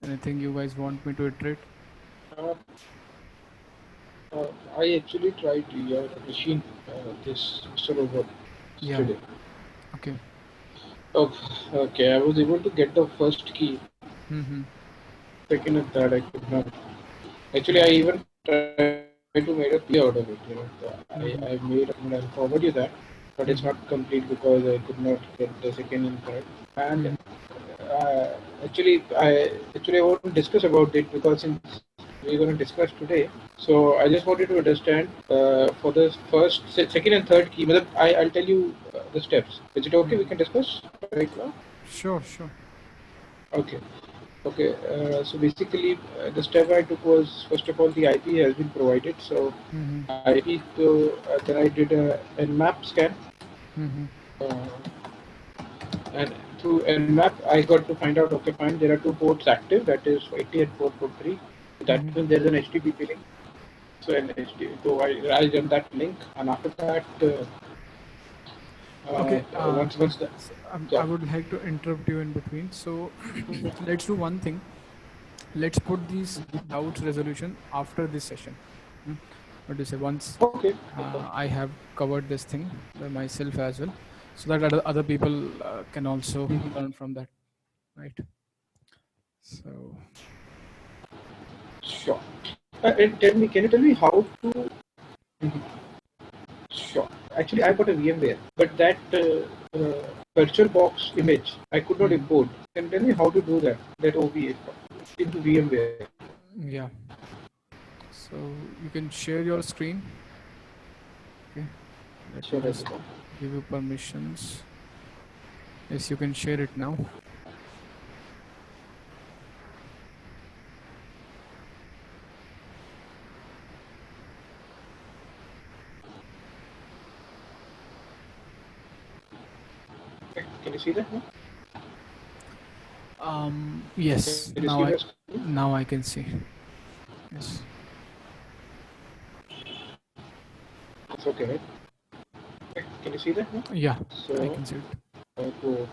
Anything you guys want me to iterate? Uh, I actually tried your machine this server Yeah. yesterday. Okay. Okay, I was able to get the first key. Mm-hmm. Second and third, I could not. Actually, I Yeah. even tried to make a PA out of it. I Mm-hmm. made and I'll forward you that, but it's not Mm-hmm. complete because I could not get the second and third. And Mm-hmm. uh, actually I want to discuss about it because since we're going to discuss today, so I just wanted to understand for the second and third key. I'll tell you the steps. Is it okay? We Mm-hmm. can discuss right now. Sure, sure. Okay. Okay, so basically, the step I took was first of all the IP has been provided. So Mm-hmm. IP, so then I did a Nmap scan, Mm-hmm. uh, and through Nmap I got to find out. Okay, fine, there are two ports active. That is 80 and 443. That Mm-hmm. means there is an HTTP link. So I run that link, and after that, Okay. once the I yeah. would like to interrupt you in between. So let's do one thing. Let's put these doubts resolution after this session. Hmm? What do you say? Once Okay. I have covered this thing by myself as well, so that other people can also learn from that, right? So Sure. And tell me, can you tell me how to? Sure. Actually, I got a VMware, but that VirtualBox image I could not mhm. import. Can you tell me how to do that? That OVA into VMware. Yeah. So you can share your screen. Okay. Let Sure, me I just will. give you permissions. Yes, you can share it now. Can you see that now? Yes. Can you see the screen? Now I can see. Yes. It's okay, right? Can you see that now? Yeah, I So, can see it. go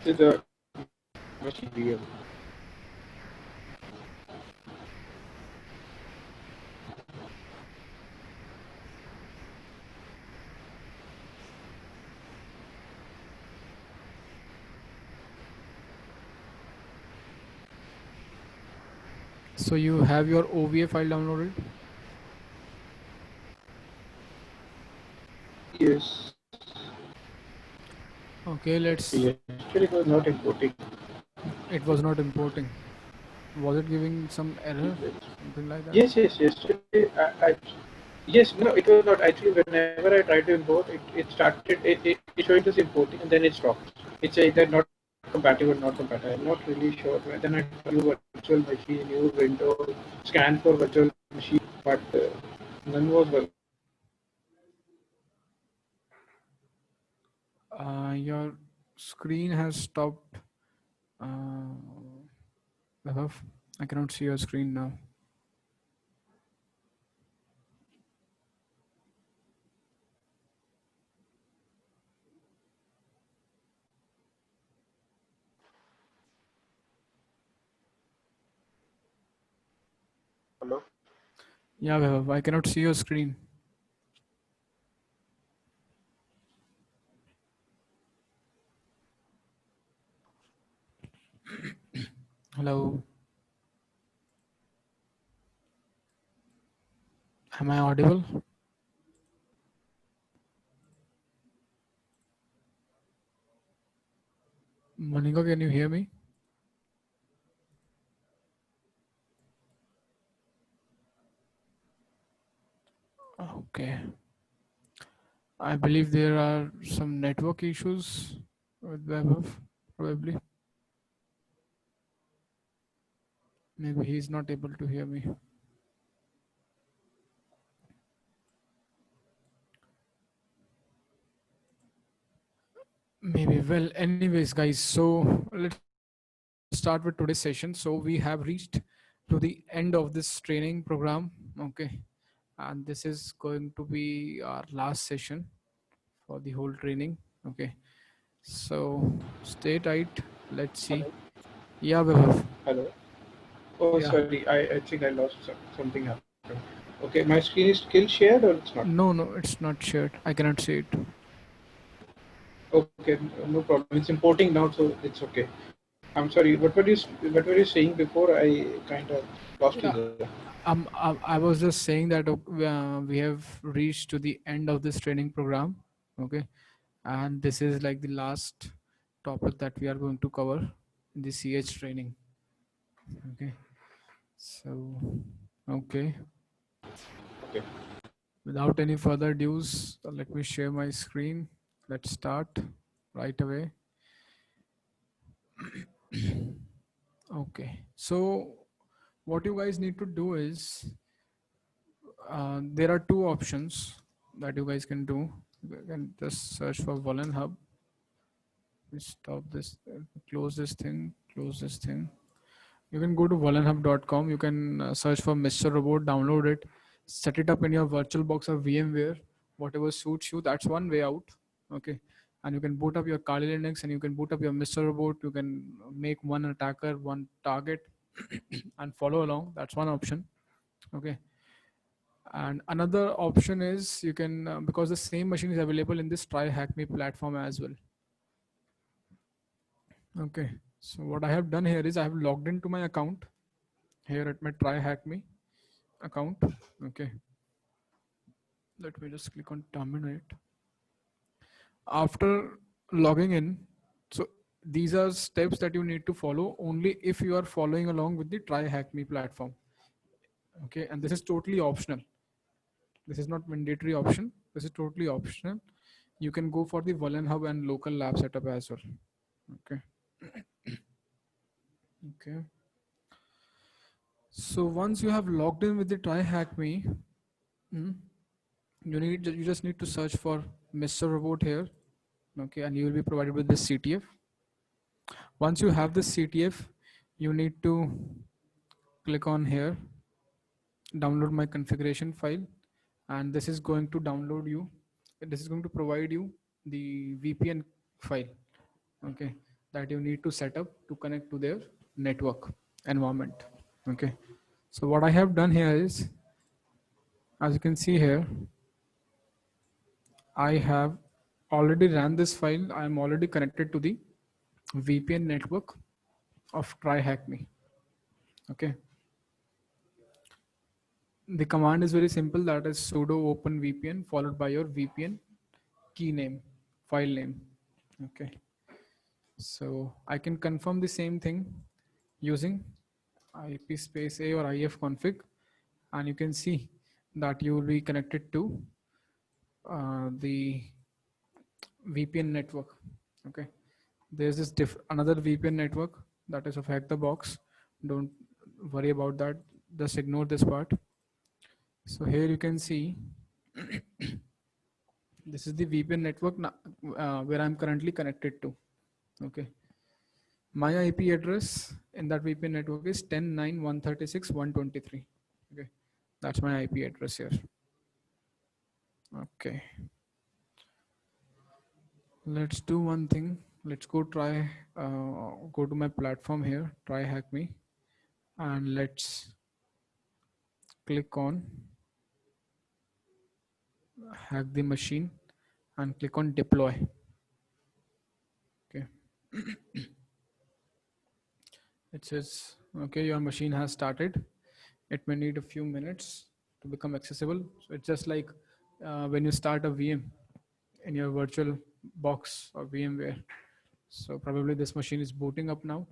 to the machine VM. So you have your OVA file downloaded? Yes. Okay, let's. Yesterday it was not importing. It was not importing. Was it giving some error? Something like that? Yes. Yesterday, yes, no, it was not. Actually, whenever I tried to import, it started, it showing this importing and then it stopped. It's either not compatible, not compatible. I'm not really sure. Then I tried new virtual machine, new window, scan for virtual machine, but none was working. Your screen has stopped. Vaibhav, I cannot see your screen now. Hello? Yeah, Vaibhav, I cannot see your screen. Hello, am I audible? Monica, can you hear me? Okay. I believe there are some network issues with Vaibhav, probably. Maybe he's not able to hear me. Maybe. Well, anyways, guys, so let's start with today's session. So we have reached to the end of this training program. Okay. And this is going to be our last session for the whole training. Okay. So stay tight. Let's see. Hello. Yeah, Vibhav. Hello. Oh, Yeah. sorry. I think I lost something happened. Okay, my screen is still shared or it's not? No, no, it's not shared. I cannot see it. Okay, no problem. It's importing now, so it's okay. I'm sorry. What were you saying before? I kind of lost you Yeah. there. I was just saying that we have reached to the end of this training program. Okay. And this is like the last topic that we are going to cover in the CH training. Okay. So, okay. Okay. Without any further dues, let me share my screen. Let's start right away. Okay. So, what you guys need to do is there are two options that you guys can do. You can just search for Volen Hub. Stop this, close this thing, close this thing. You can go to volenhub.com. You can search for Mr. Robot, download it, set it up in your VirtualBox or VMware, whatever suits you. That's one way out. Okay. And you can boot up your Kali Linux and you can boot up your Mr. Robot. You can make one attacker, one target, and follow along. That's one option. Okay. And another option is you can, because the same machine is available in this Try Hack Me platform as well. Okay. So what I have done here is I have logged into my account here at my Try Hack Me account. Okay. Let me just click on terminate. After logging in, so these are steps that you need to follow only if you are following along with the Try Hack Me platform. Okay. And this is totally optional. This is not mandatory option. This is totally optional. You can go for the Volen Hub and local lab setup as well. Okay. Okay. So once you have logged in with the Try Hack Me, mm, you just need to search for Mr. Robot here. Okay, and you will be provided with this CTF. Once you have this CTF, you need to click on here, download my configuration file, and this is going to download you. This is going to provide you the VPN file. Okay, that you need to set up to connect to their network environment. Okay, so what I have done here is, as you can see here, I have already ran this file. I am already connected to the VPN network of TryHackMe. Okay. The command is very simple. That is sudo open VPN followed by your VPN key name, file name. Okay. So I can confirm the same thing using IP space A or ifconfig, and you can see that you will be connected to the VPN network. Okay. There's this another VPN network that is of Hack the Box. Don't worry about that. Just ignore this part. So here you can see this is the VPN network where I'm currently connected to. Okay. My IP address in that VPN network is 10.9.136.123. Okay. That's my IP address here. Okay. Let's do one thing. Let's go to my platform here, Try Hack Me, and let's click on hack the machine and click on deploy. Okay. It says, okay, your machine has started. It may need a few minutes to become accessible. So it's just like when you start a VM in your virtual box or VMware. So probably this machine is booting up now,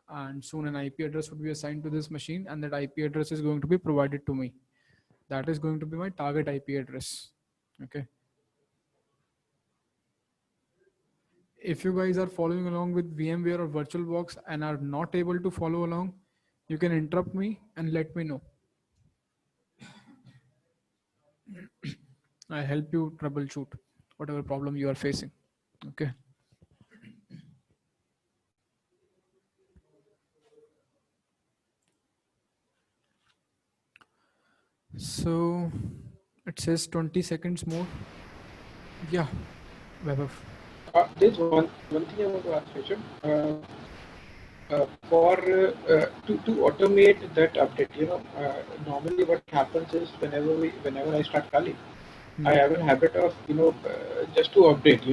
and soon an IP address would be assigned to this machine, and that IP address is going to be provided to me. That is going to be my target IP address. Okay. If you guys are following along with VMware or VirtualBox and are not able to follow along, you can interrupt me and let me know. I help you troubleshoot whatever problem you are facing. Okay. So it says 20 seconds more. Yeah, Vaibhav. There's one thing I want to ask, Rishabh. For to automate that update, normally what happens is whenever I start Kali, I Hmm. have a habit of just to update,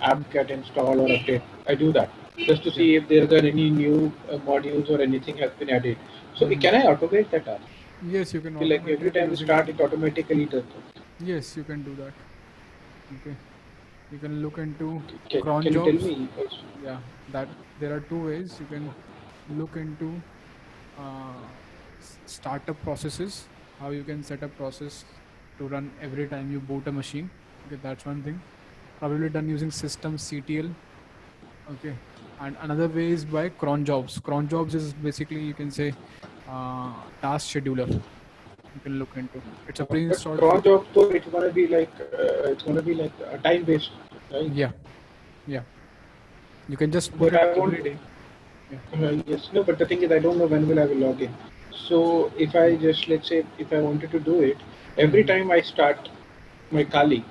app Hmm. get install or update. I do that just to Yeah. see if there are any new modules or anything has been added. So Hmm. can I automate that task? Yes, you can Like automate every it time you using. start, it automatically does that. Yes, you can do that. Okay. You can look into Can cron you tell jobs. me also? Yeah, that there are two ways you can look into uh, startup processes. How you can set a process to run every time you boot a machine. Okay, that's one thing. Probably done using system CTL. Okay, and another way is by cron jobs. Cron jobs is basically, you can say, task scheduler. You can look into. It's a But pre-installed cron feature. job, though, it's gonna be like a time based, right? Yeah, yeah. You can just put But it I won't. every day. Yeah. Yes, no, but the thing is, I don't know when will I will log in. So if I just, let's say, if I wanted to do it, every Mm-hmm. time I start my Kali,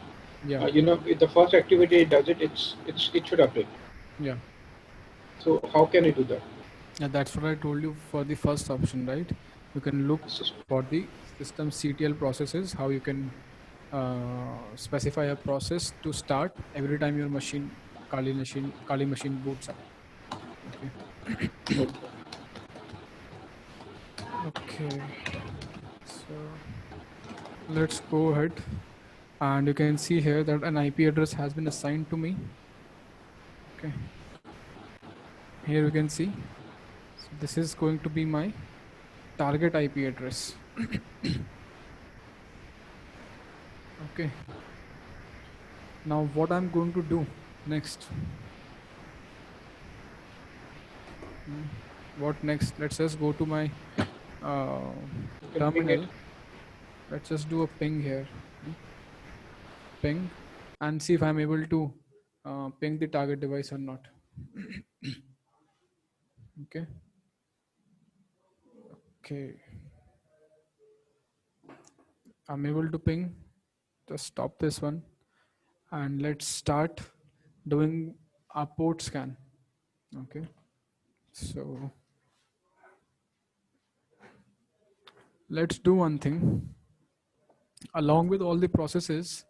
Yeah, if the first activity it does it should update. yeah. So how can I do that? Yeah, that's what I told you for the first option, right? You can look for the system CTL processes, how you can specify a process to start every time your Kali machine boots up. Okay. Okay. So let's go ahead, and you can see here that an IP address has been assigned to me. Okay. Here you can see. So this is going to be my target IP address. Okay. Now what I'm going to do next? Hmm, what next? Let's just go to my uh, You can ping it. terminal. Let's just do a ping here. Hmm, Ping, and see if I'm able to ping the target device or not. Okay. Okay. I'm able to ping. Just stop this one, and let's start doing a port scan. Okay. So let's do one thing. Along with all the processes,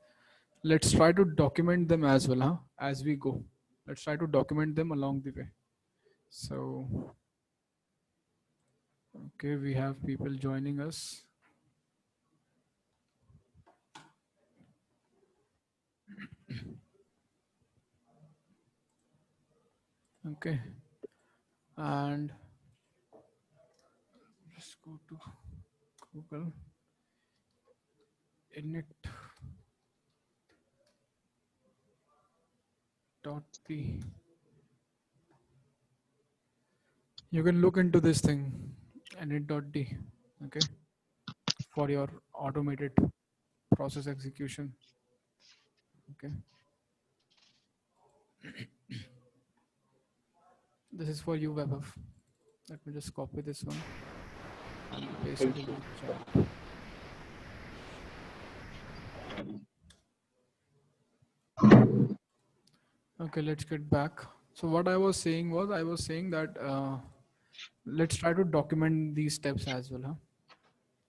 let's try to document them as well, huh? As we go. Let's try to document them along the way. So, okay, we have people joining us. Okay, and let's go to Google init.p. You can look into this thing, init.d. Okay, for your automated process execution. Okay, this is for you, Webov. Let me just copy this one and paste it Thank in you. the chat. Okay, let's get back. So what I was saying that let's try to document these steps as well. Huh?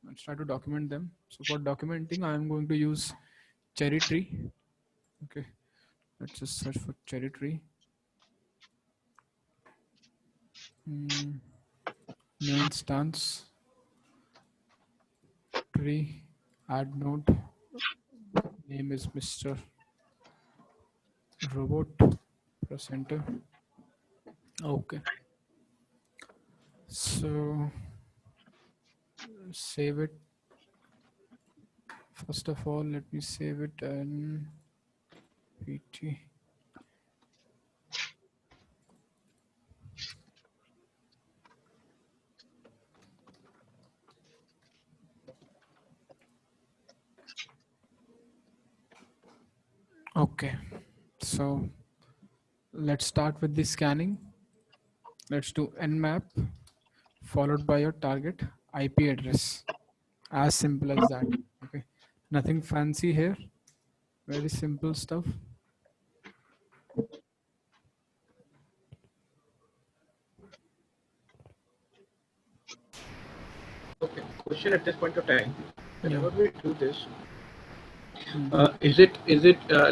Let's try to document them. So for documenting, I am going to use cherry tree. Okay, let's just search for cherry tree. Mm, new instance tree. Add node. Name is Mr. Robot. Press enter. Okay. So save it. First of all, let me save it in PT. Okay, so let's start with the scanning. Let's do nmap followed by your target IP address. As simple as that. Okay, nothing fancy here. Very simple stuff. question at this point of time. Yeah. Whenever we do this, Hmm. is it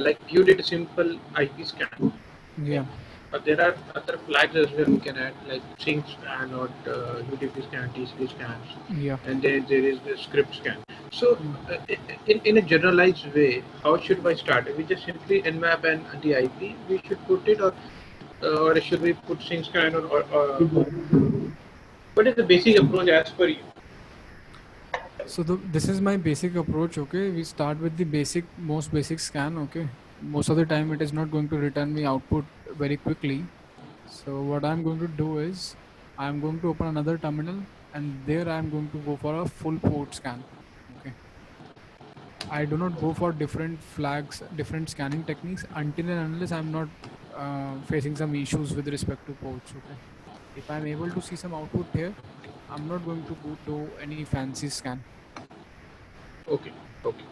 like you did a simple IP scan? Okay. Yeah. But there are other flags as well we can add, like sync scan or UDP scan, TCP scans, Yeah. and then there is the script scan. So, Hmm. in a generalized way, how should I start? We just simply nmap and the IP we should put it, or should we put sync scan, or what is the basic approach as per you? So this is my basic approach. Okay, we start with the most basic scan. Okay, most of the time it is not going to return me output very quickly. So what I'm going to do is I'm going to open another terminal, and there I'm going to go for a full port scan. Okay, I do not go for different flags, different scanning techniques until and unless I'm not facing some issues with respect to ports. Okay, if I'm able to see some output here, I'm not going to go do any fancy scan. Okay, okay.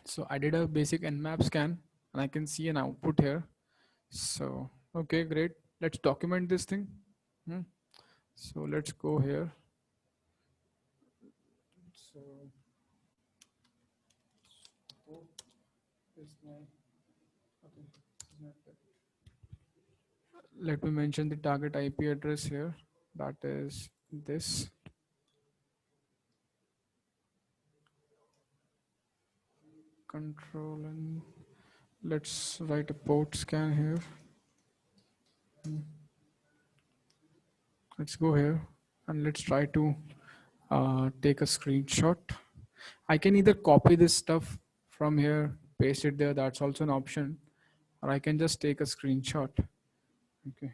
So I did a basic nmap scan, and I can see an output here. So okay, great. Let's document this thing. Hmm. So let's go here. So oh, this my okay. This is not that. Let me mention the target IP address here. That is this. Control, and let's write a port scan here. Hmm. Let's go here and let's try to take a screenshot. I can either copy this stuff from here, paste it there. That's also an option, or I can just take a screenshot. Okay,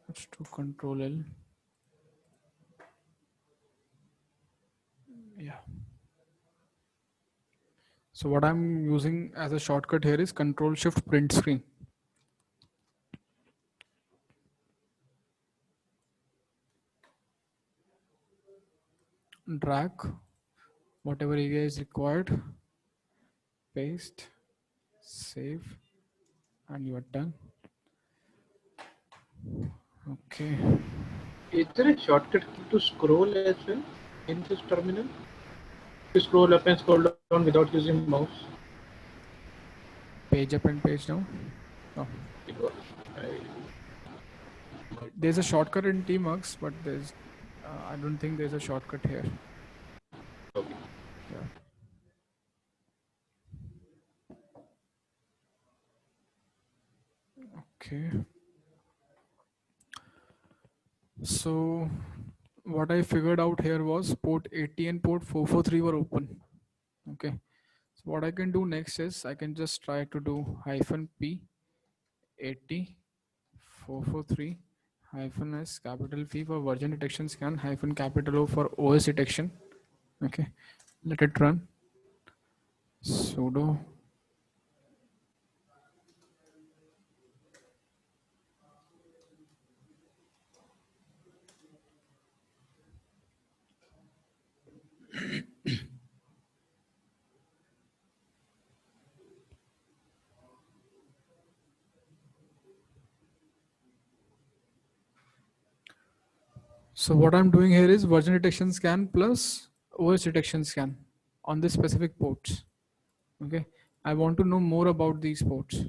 let's do Control L. Yeah. So what I'm using as a shortcut here is Control Shift Print Screen. Drag whatever area is required, paste, save, and you are done. Okay. Is there a shortcut key to scroll as well in this terminal? To scroll up and scroll down without using mouse? Page up and page down. Oh, Because I, there's a shortcut in Tmux, but there's I don't think there's a shortcut here. okay. Yeah. Okay. So what I figured out here was port 80 and port 443 were open. Okay. So what I can do next is I can just try to do -p 80 443 -s capital V for version detection scan -capital O for OS detection. Okay. Let it run. Sudo. So what I'm doing here is version detection scan plus OS detection scan on this specific ports. Okay. I want to know more about these ports.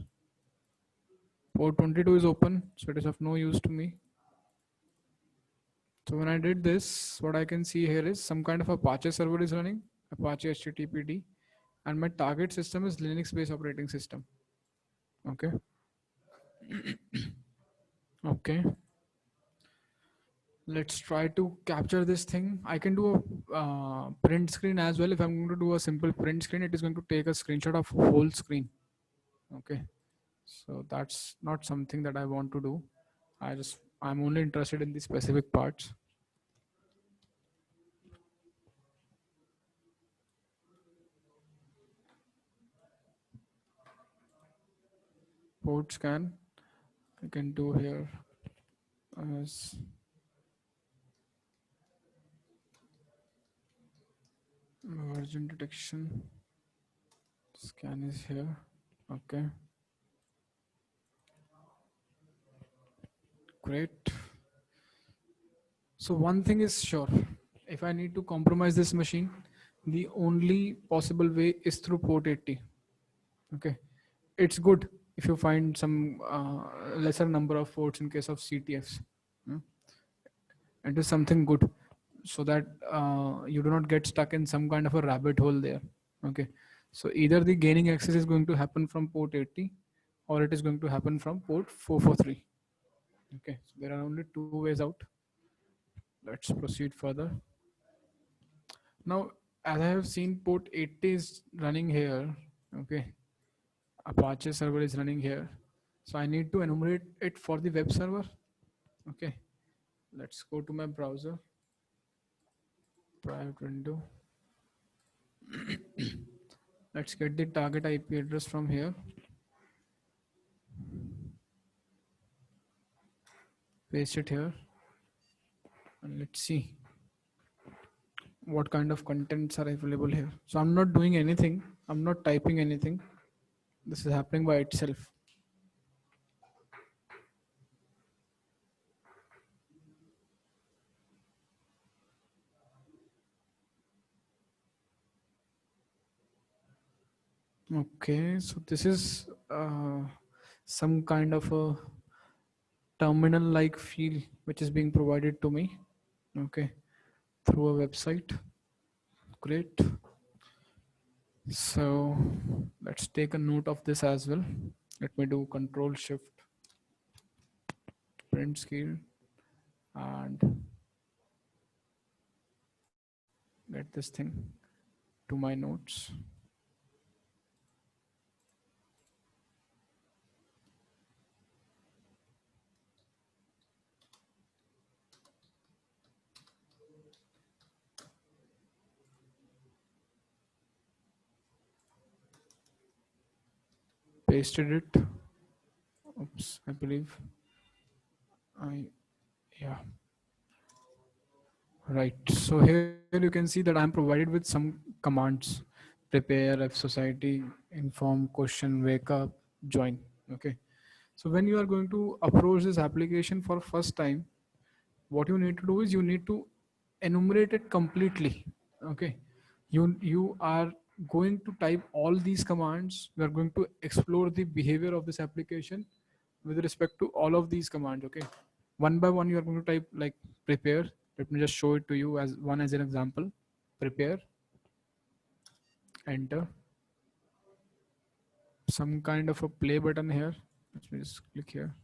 Port 22 is open, so it is of no use to me. So when I did this, what I can see here is some kind of Apache server is running, Apache HTTPD, and my target system is Linux-based operating system. Okay. Okay. Let's try to capture this thing. I can do a print screen as well. If I'm going to do a simple print screen, it is going to take a screenshot of whole screen. Okay. So that's not something that I want to do. I'm only interested in the specific parts. Port scan I can do here as version detection scan is here. Okay. Great. So one thing is sure, if I need to compromise this machine, the only possible way is through port 80. Okay, it's good if you find some lesser number of ports in case of CTFs. Hmm? It is something good so that you do not get stuck in some kind of a rabbit hole there. Okay, so either the gaining access is going to happen from port 80 or it is going to happen from port 443. Okay, so there are only two ways out. Let's proceed further. Now, as I have seen, port 80 is running here. Okay, Apache server is running here. So I need to enumerate it for the web server. Okay, let's go to my browser, private window. Let's get the target IP address from here. Paste it here. And let's see what kind of contents are available here. So I'm not doing anything. I'm not typing anything. This is happening by itself. Okay, so this is some kind of a terminal like feel which is being provided to me. Okay, through a website. Great. So let's take a note of this as well. Let me do Control Shift print screen and get this thing to my notes. Pasted it. Oops, I believe yeah. Right. So here you can see that I'm provided with some commands: prepare, F society, inform, question, wake up, join. Okay. So when you are going to approach this application for first time, what you need to do is you need to enumerate it completely. Okay. You are going to type all these commands. We are going to explore the behavior of this application with respect to all of these commands. Okay. One by one, you are going to type like prepare. Let me just show it to you as one as an example. Prepare, enter, some kind of a play button here. Let me just click here.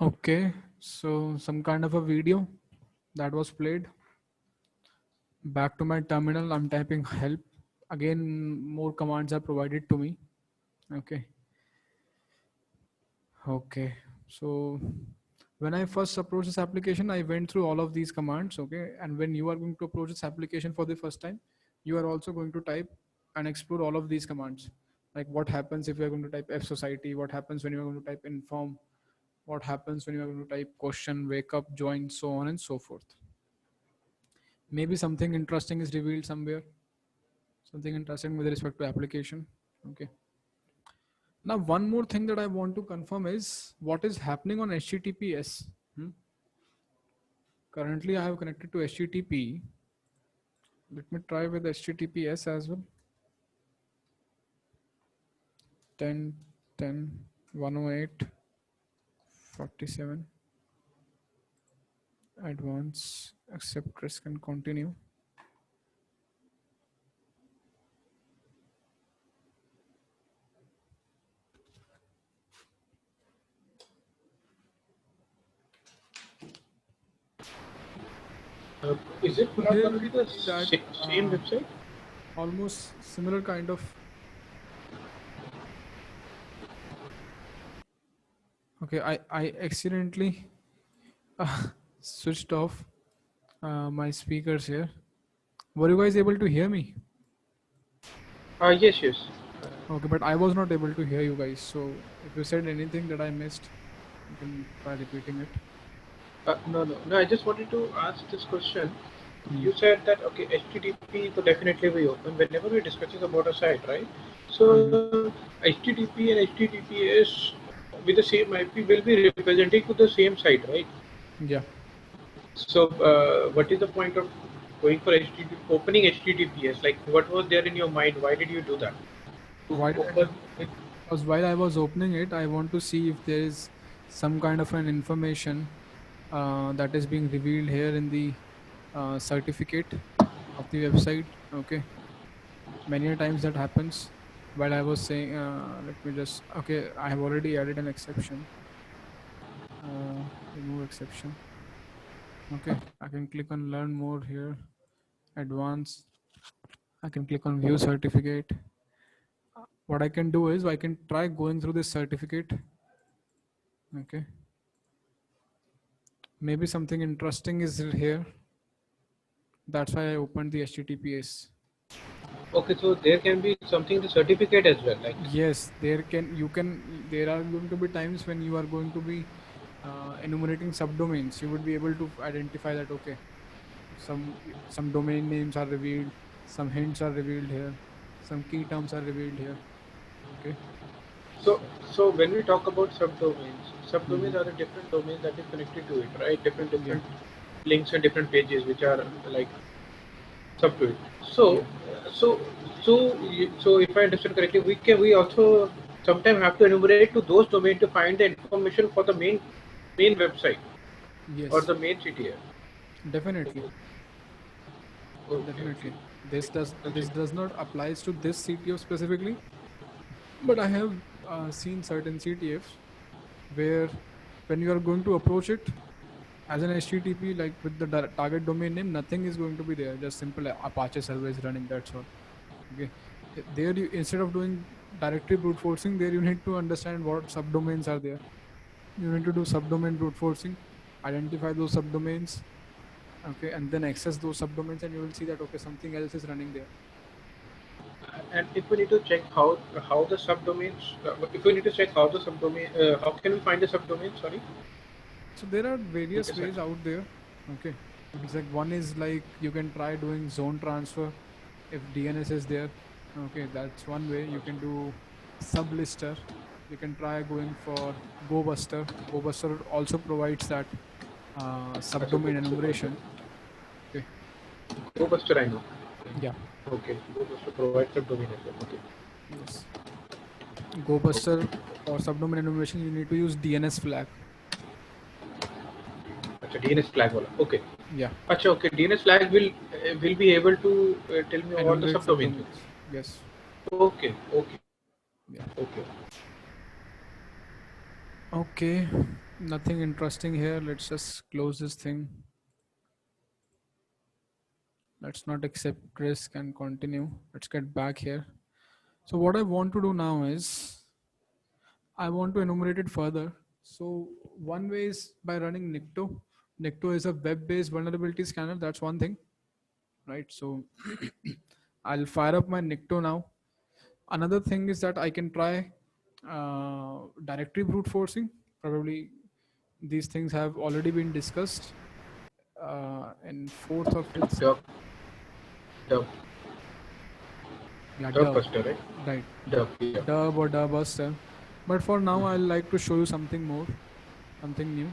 Okay, so some kind of a video that was played. Back to my terminal, I'm typing help. Again, more commands are provided to me. Okay. Okay. So when I first approached this application, I went through all of these commands. Okay. And when you are going to approach this application for the first time, you are also going to type and explore all of these commands. Like what happens if you are going to type F society, what happens when you are going to type inform, what happens when you are going to type question, wake up, join, so on and so forth. Maybe something interesting is revealed somewhere, something interesting with respect to application. Okay. Now, one more thing that I want to confirm is what is happening on HTTPS. Hmm? Currently, I have connected to HTTP. Let me try with HTTPS as well. 10, 10, 108, 47. Advance, accept risk and continue. Is it not Here going to we be the see that same website? almost similar kind of Okay, I accidentally switched off my speakers here. Were you guys able to hear me? Yes, yes. Okay, but I was not able to hear you guys. So if you said anything that I missed, you can try repeating it. No. I just wanted to ask this question. Hmm. You said that okay, HTTP will definitely be open whenever we're discussing about a site, right? Hmm. So HTTP and HTTPS with the same IP will be representing to the same site, right? Yeah. So what is the point of going for HTTP, opening HTTPS? Like, what was there in your mind? Why did you do that? To Why did I do open that? it. Because while I was opening it, I want to see if there is some kind of an information that is being revealed here in the certificate of the website. Okay, many a times that happens. While I was saying, let me just, okay, I have already added an exception. Remove exception. Okay, I can click on learn more here, advanced. I can click on view certificate. What I can do is I can try going through this certificate. Okay, maybe something interesting is here. That's why I opened the HTTPS. Okay, so there can be something the certificate as well, like. Yes, there are going to be times when you are going to be enumerating subdomains. You would be able to identify that, okay, some some domain names are revealed, some hints are revealed here, some key terms are revealed here. Okay. So, so when we talk about subdomains, subdomains Hmm. are the different domains that is connected to it, right? Yeah. Different links and different pages which are like sub to it. So, Yeah. so, so if I understand correctly, we also sometimes have to enumerate to those domains to find the information for the main website or Yes. the main CTF. Definitely. Okay, okay. Definitely. This Okay. does not applies to this CTF specifically, but I have seen certain CTFs where when you are going to approach it as an HTTP, like with the target domain name, nothing is going to be there. Just simple Apache server is running. That's all. Okay. There, you instead of doing directory brute forcing, there you need to understand what subdomains are there. You need to do subdomain brute forcing, identify those subdomains, okay, and then access those subdomains, and you will see that okay, something else is running there. And if we need to check how the subdomains, if we need to check how the subdomain, how can we find the subdomain? Sorry, So there are in various the ways search. out there. Okay. It's like one is like you can try doing zone transfer if DNS is there. Okay, that's one way. You can do sublister. You can try going for GoBuster. GoBuster also provides that Achha, subdomain GoBuster. enumeration. Okay. GoBuster, I know. Yeah. Okay, GoBuster provides subdomain as well. Okay. Yes. GoBuster for subdomain enumeration, you need to use DNS flag. Achha, DNS flag wala. Okay. Yeah. Achha, okay. DNS flag will be able to tell me all the Enumerate subdomains. subdomains. Yes. Okay, okay, Yeah. okay. Okay, nothing interesting here. Let's just close this thing. Let's not accept risk and continue. Let's get back here. So what I want to do now is I want to enumerate it further. So one way is by running Nikto. Nikto is a web-based vulnerability scanner. That's one thing, right? So I'll fire up my Nikto now. Another thing is that I can try directory brute forcing. Probably these things have already been discussed in fourth or fifth Dub, dub, yeah, dub dub, buster, right? right, Dub, yeah. dub or dubbuster. But for now I'll like to show you something more, something new.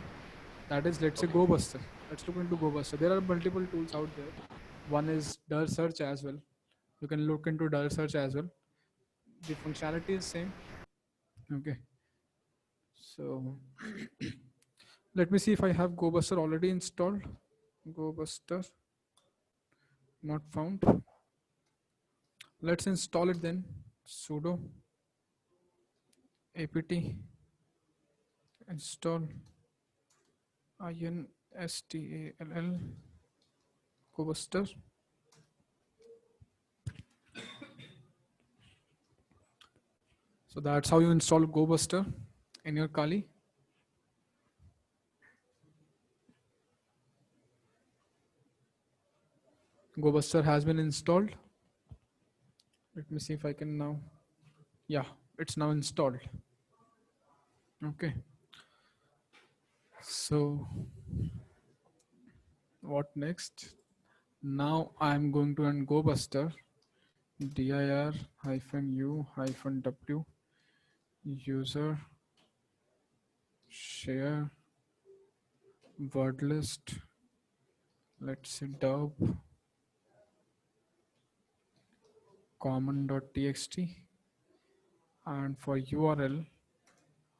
That is, let's say, Okay. GoBuster. Let's look into GoBuster. There are multiple tools out there. One is dir search as well. You can look into dir search as well. The functionality is same. Okay, so let me see if I have GoBuster already installed. GoBuster not found. Let's install it then. Sudo apt install install GoBuster. So that's how you install GoBuster in your Kali. GoBuster has been installed. Let me see if I can now. Yeah, it's now installed. Okay. So what next? Now I'm going to run GoBuster dir -u -w user share word list. Let's say dub common.txt, and for URL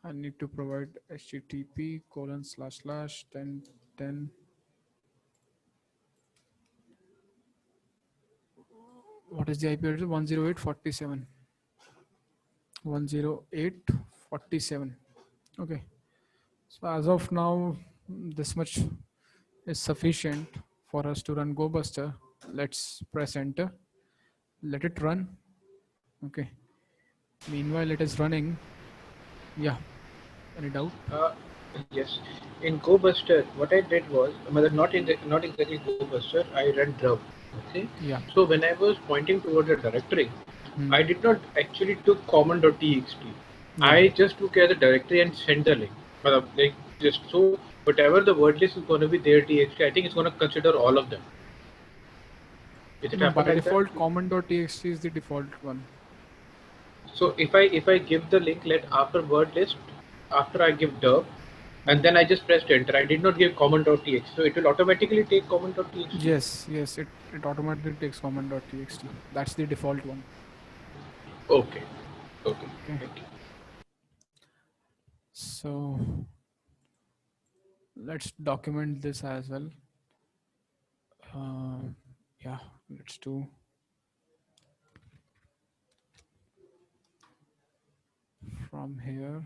I need to provide http://1010. What is the IP address? 108.47. 108.47. Okay. So as of now, this much is sufficient for us to run GoBuster. Let's press enter. Let it run. Okay. Meanwhile, it is running. Yeah. Any doubt? Yes. In GoBuster, what I did was, not not exactly GoBuster, I ran Drub. Okay. Yeah. So when I was pointing towards the directory, Hmm. I did not actually took common.txt. Yeah. I just took the directory and sent the link. Like just so whatever the word list is going to be there txt, I think it's going to consider all of them. Did it No, happen by like that? default, common.txt is the default one. So if I give the link let after word list, after I give derp, and Hmm. then I just pressed enter, I did not give common.txt, so it will automatically take common.txt. Yes, it automatically takes common.txt. That's the default one. Okay. Okay. Okay. Thank you. So let's document this as well. Uh, yeah, let's do from here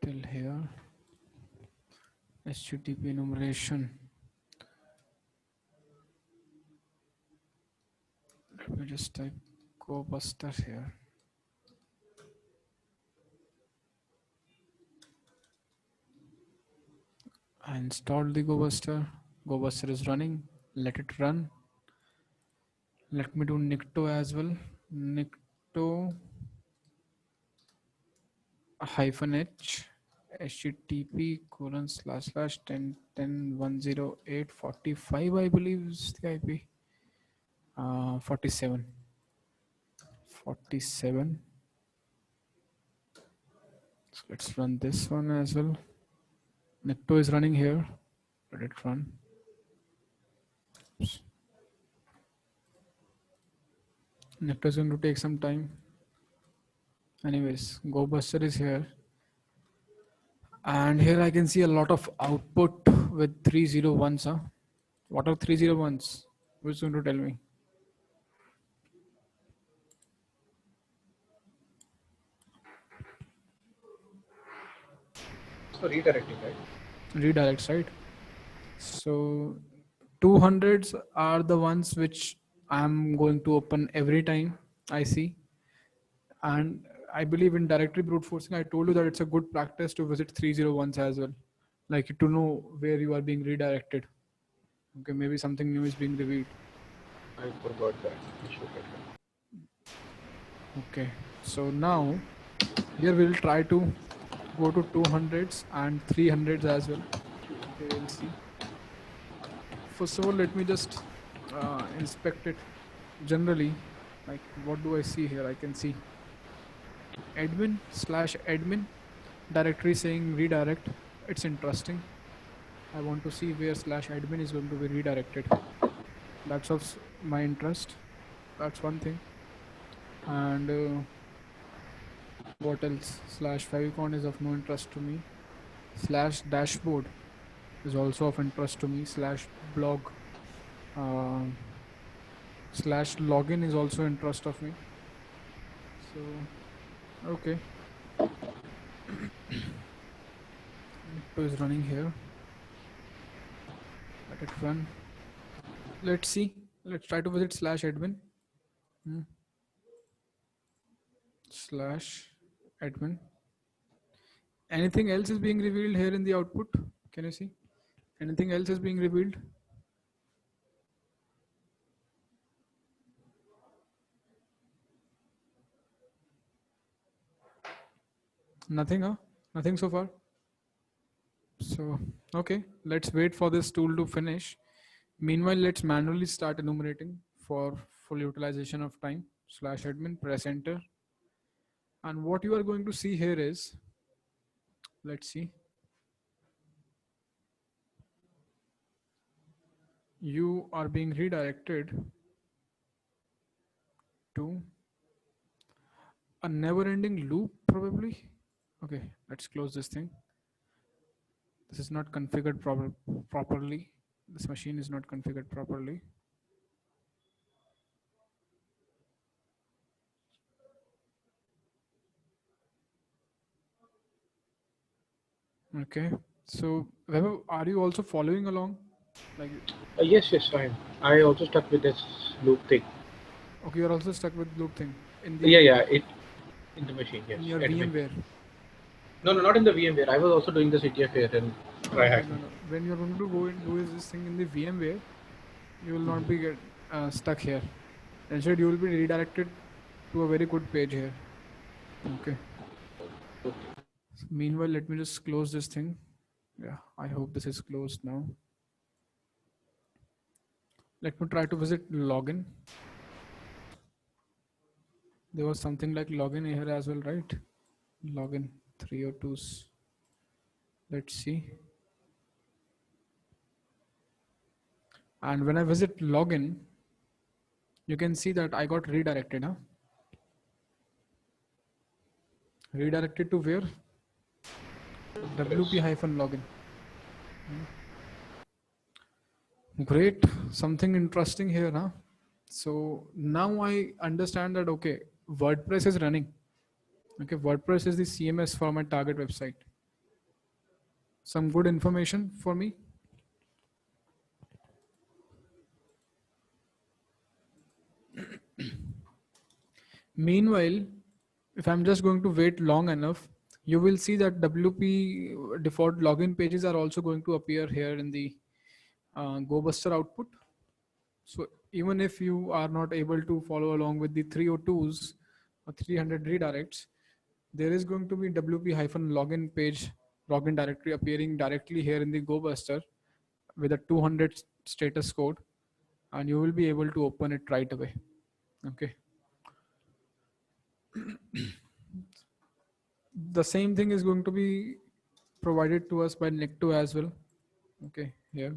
till here. HTTP enumeration. Let me just type GoBuster here. I installed the GoBuster. GoBuster is running. Let it run. Let me do Nikto as well. Nikto -h http://10.10.108.45, I believe is the IP. 47. 47. So let's run this one as well. Nikto is running here. Let it run. Oops. Nikto is going to take some time. Anyways, GoBuster is here. And here I can see a lot of output with 301s. Huh? What are 301s? Who's going to tell me? So redirecting, right? Redirects, right? So 200s are the ones which I'm going to open every time I see. And I believe in directory brute forcing, I told you that it's a good practice to visit 301s as well. Like to know where you are being redirected. Okay, maybe something new is being revealed. I forgot that. I should get that. Okay, so now here we'll try to go to 200s and 300s as well. Okay, we'll see. First of all, let me just inspect it generally. Like, what do I see here? I can see admin/admin directory saying redirect. It's interesting. I want to see where /admin is going to be redirected. That's of my interest. That's one thing. And what else? /favicon is of no interest to me. /dashboard is also of interest to me. /blog /login is also interest of me. So okay, Nikto is running here. Let it run. Let's see. Let's try to visit /admin. /admin. Anything else is being revealed here in the output? Can you see? Anything else is being revealed? Nothing, huh? Nothing so far. So, okay, let's wait for this tool to finish. Meanwhile, let's manually start enumerating for full utilization of time. Slash admin, press enter. And what you are going to see here is, let's see, you are being redirected to a never ending loop probably. Okay, let's close this thing. This is not configured properly. This machine is not configured properly. Okay, so Vaibhav, are you also following along? Like, Yes, yes, fine. I also stuck with this loop thing. okay, you're also stuck with loop thing in the Yeah, yeah, it in the machine, yes, in your admin. VMware. No, no, not in the VMware. I was also doing the CTF here and try Okay, no, hacking. no. When you're going to go and do is this thing in the VMware, you will not be get stuck here. Instead, you will be redirected to a very good page here. Okay. So meanwhile, let me just close this thing. Yeah, I hope this is closed now. Let me try to visit login. There was something like login here as well, right? Login 302s. Let's see. And when I visit login, you can see that I got redirected. Huh? Redirected to where? WP-login. Great. Something interesting here, huh? So now I understand that, okay, WordPress is running. Okay, WordPress is the CMS for my target website. Some good information for me. Meanwhile, if I'm just going to wait long enough, you will see that WP default login pages are also going to appear here in the GoBuster output. So even if you are not able to follow along with the 302s or 300 redirects, there is going to be WP-login page, login directory appearing directly here in the GoBuster with a 200 status code, and you will be able to open it right away. Okay. The same thing is going to be provided to us by Nikto as well. Okay, here.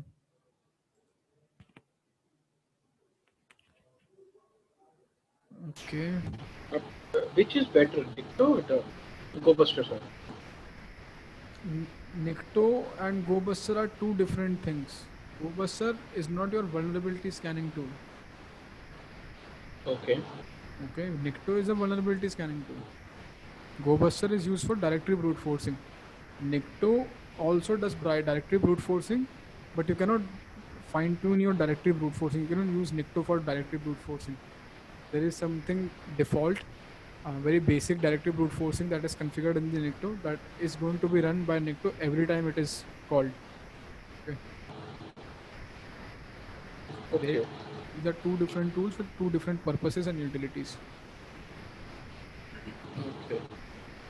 Okay. Which is better, Dicto or the GoBuster, sir? Nikto and GoBuster are two different things. GoBuster is not your vulnerability scanning tool. Okay. Okay, Nikto is a vulnerability scanning tool. GoBuster is used for directory brute forcing. Nikto also does directory brute forcing, but you cannot fine tune your directory brute forcing. You cannot use Nikto for directory brute forcing. There is something default, very basic directory brute forcing that is configured in the Nikto that is going to be run by Nikto every time it is called. Okay. Okay. These are two different tools with two different purposes and utilities. Okay.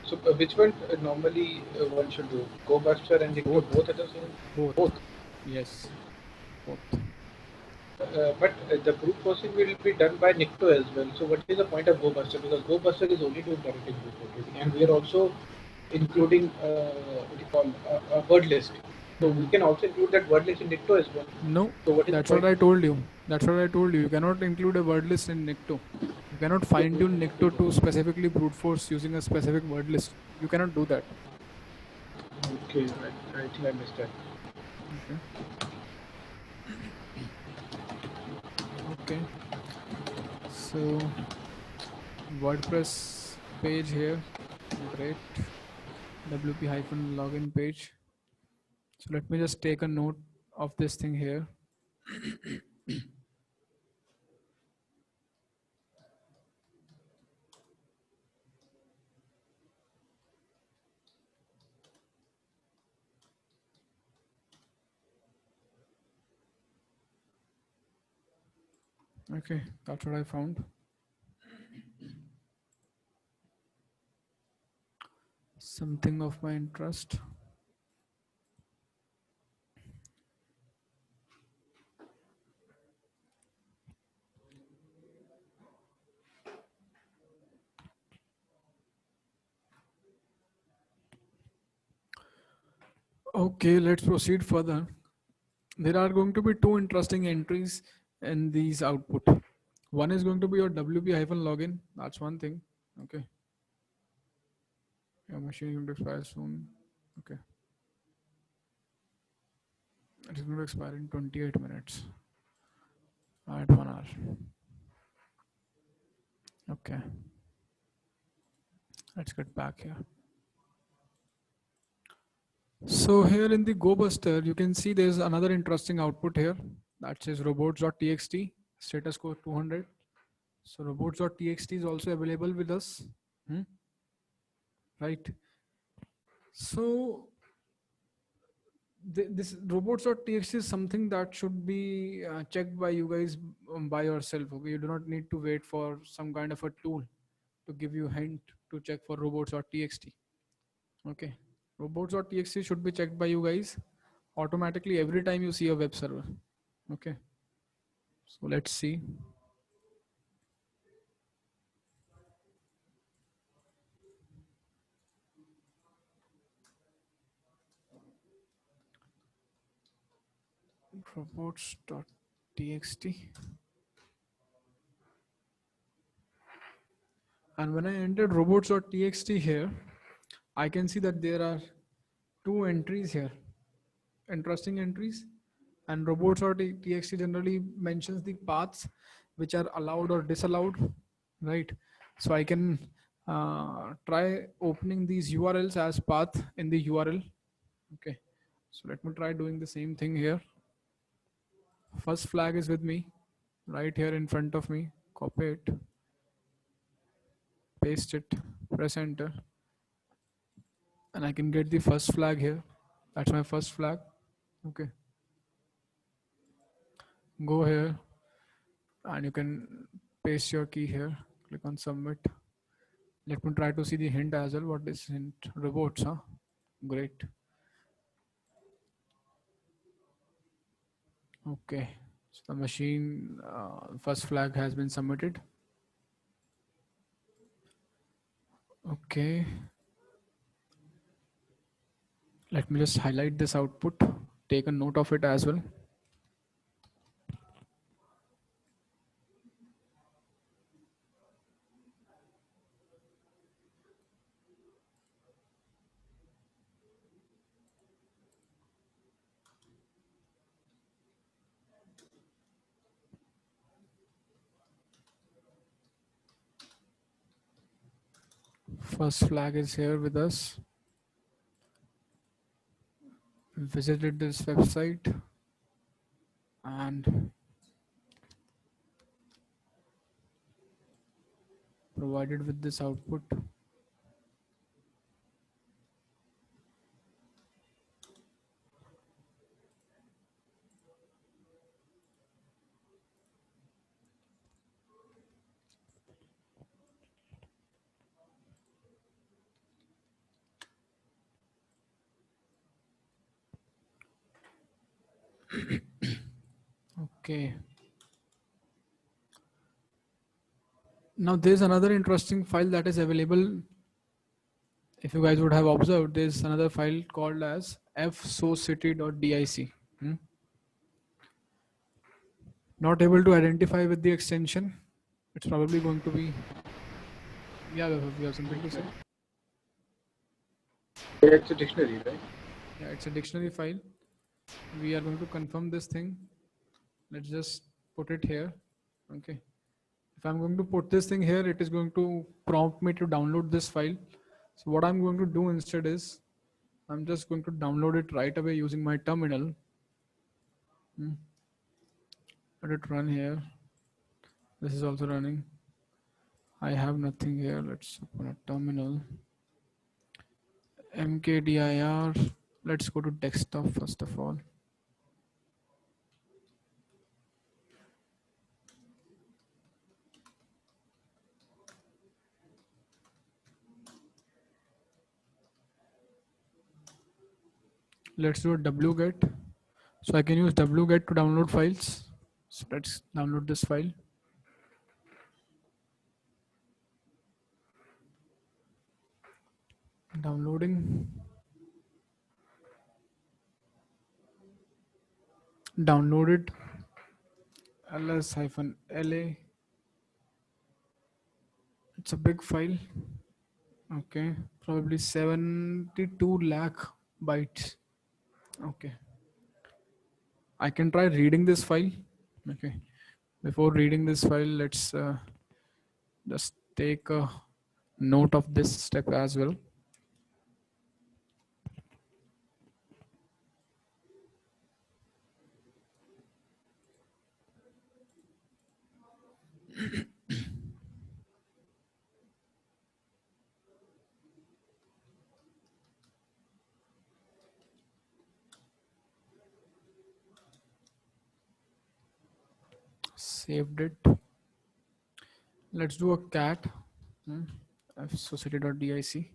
So which one normally one should do? GoBuster and Dicto Both. both at the same? Both. Both. Yes. Both. But the brute forcing will be done by Nikto as well. So what is the point of GoBuster? Because GoBuster is only doing directly brute forcing, and we are also including what do you call a word list. So we can also include that word list in Nikto as well. No, So what is the that's what point? I told you. That's what I told you. You cannot include a word list in Nikto. You cannot So, fine tune Nikto to specifically brute force using a specific word list. You cannot do that. okay, I think I missed that. Okay. Okay. So WordPress page here. Great. WP-login page. So let me just take a note of this thing here. Okay, that's what I found. Something of my interest. Okay, let's proceed further. There are going to be two interesting entries in these output. One is going to be your WP-login. That's one thing. Okay. Your machine is going to expire soon. Okay. It is going to expire in 28 minutes at 1 hour. Okay. Let's get back here. So here in the GoBuster, you can see there's another interesting output here that says robots.txt status code 200. So robots.txt is also available with us, right? So this robots.txt is something that should be checked by you guys by yourself. Okay, you do not need to wait for some kind of a tool to give you hint to check for robots.txt. Okay, robots.txt should be checked by you guys automatically every time you see a web server. Okay, so let's see. Robots.txt, and when I entered robots.txt here, I can see that there are two entries here, interesting entries, and robots.txt generally mentions the paths which are allowed or disallowed, right? So I can try opening these URLs as path in the URL. Okay, so let me try doing the same thing here. First flag is with me right here in front of me. Copy it, paste it, press enter, and I can get the first flag here. That's my first flag. Okay, go here and you can paste your key here. Click on submit. Let me try to see the hint as well. What is hint? Robots, huh? Great. Okay, so the machine first flag has been submitted. Okay, let me just highlight this output, take a note of it as well. First flag is here with us. Visited this website and provided with this output. Okay. Now there's another interesting file that is available. If you guys would have observed, there's another file called as fsocity.dic. Not able to identify with the extension. It's probably going to be, yeah, we have something to say. Yeah, it's a dictionary, right? Yeah, it's a dictionary file. We are going to confirm this thing. Let's just put it here. Okay. If I'm going to put this thing here, it is going to prompt me to download this file. So what I'm going to do instead is I'm just going to download it right away using my terminal. Let it run here. This is also running. I have nothing here. Let's open a terminal. mkdir. Let's go to desktop first of all. let's do a wget. So I can use wget to download files. So let's download this file. Downloading. Downloaded. ls-la. It's a big file. Okay, probably 72 lakh bytes. Okay, I can try reading this file. Okay, before reading this file, let's just take a note of this step as well. Saved it. Let's do a cat. Society.dic.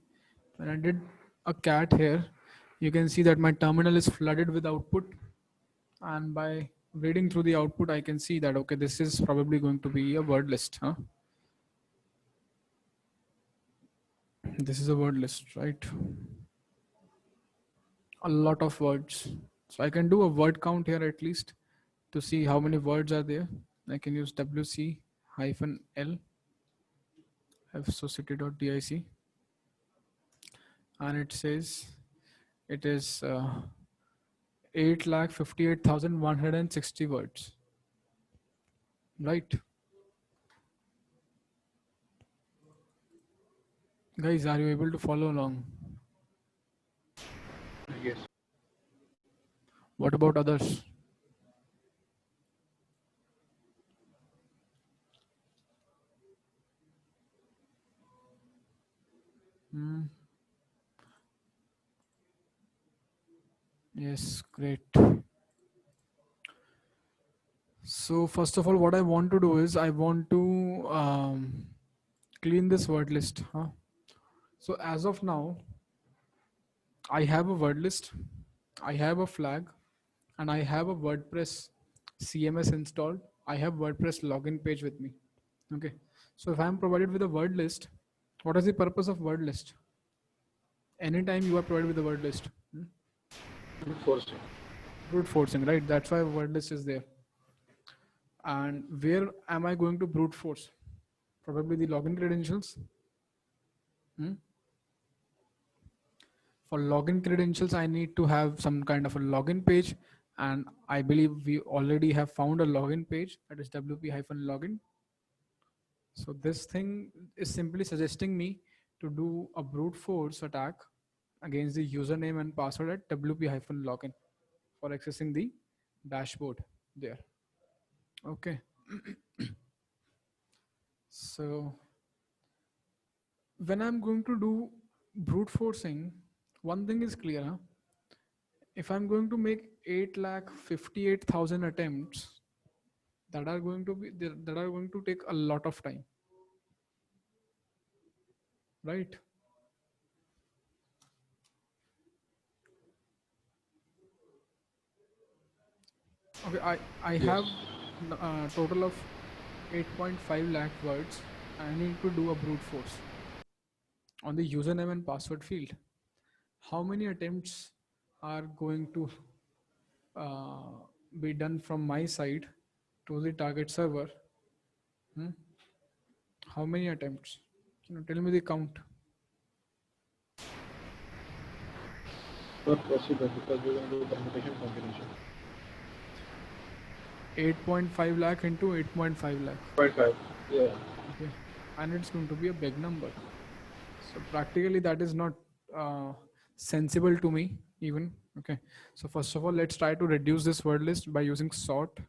When I did a cat here, you can see that my terminal is flooded with output. And by reading through the output, I can see that, okay, this is probably going to be a word list. Huh? This is a word list, right? A lot of words. So I can do a word count here at least to see how many words are there. I can use wc -l fsociety.dic, and it says it is 8,58,160 words, right? Guys, are you able to follow along? Yes. What about others? Yes, great. So first of all, what I want to do is I want to clean this word list. Huh? So as of now, I have a word list, I have a flag, and I have a WordPress CMS installed. I have WordPress login page with me. Okay. So if I am provided with a word list, what is the purpose of word list? Anytime you are provided with a word list, Brute forcing. brute forcing, right? That's why word list is there. And where am I going to brute force? Probably the login credentials. For login credentials, I need to have some kind of a login page, and I believe we already have found a login page, that is wp-login. So this thing is simply suggesting me to do a brute force attack against the username and password at wp-login for accessing the dashboard there. Okay. So when I'm going to do brute forcing, one thing is clear. Huh? If I'm going to make 8,58,000 attempts, that are going to be that are going to take a lot of time, right? Okay, I Yes. have a total of 8.5 lakh words. I need to do a brute force on the username and password field. How many attempts are going to uh, be done from my side to the target server? Hmm? How many attempts? Can you tell me the count? Not possible because we're going to do permutation combination. 8.5 lakh into 8.5 lakh. 0.5. Yeah. Okay, and it's going to be a big number. So practically that is not sensible to me even. Okay, so first of all, let's try to reduce this word list by using sort.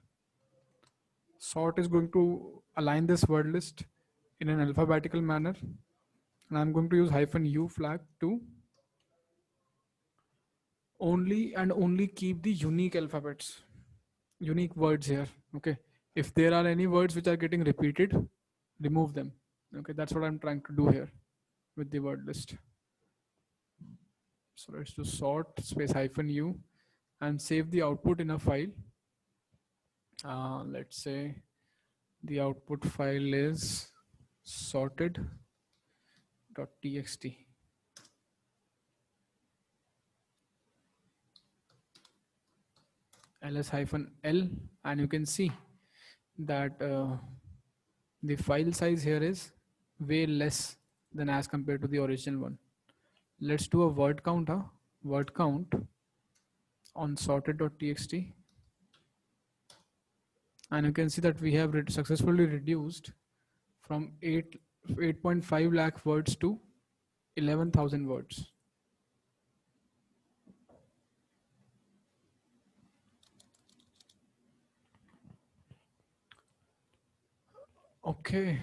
Sort is going to align this word list in an alphabetical manner, and I'm going to use -u flag to only and only keep the unique alphabets, unique words here. Okay, if there are any words which are getting repeated, remove them. Okay, that's what I'm trying to do here with the word list. So let's do sort space hyphen u and save the output in a file. Let's say the output file is sorted.txt. ls hyphen l, and you can see that the file size here is way less than as compared to the original one. Let's do a word count, word count on sorted.txt, and you can see that we have successfully reduced from 8.5 lakh words to 11,000 words. Okay.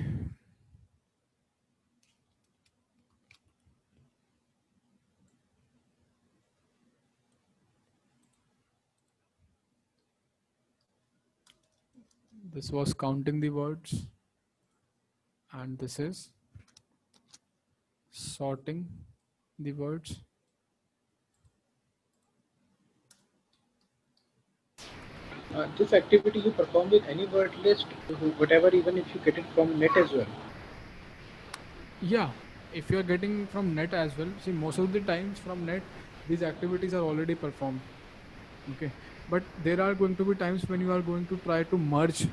This was counting the words, and this is sorting the words. This activity you perform with any word list, whatever, even if you get it from net as well. Yeah, if you are getting from net as well, see, most of the times from net, these activities are already performed. Okay, but there are going to be times when you are going to try to merge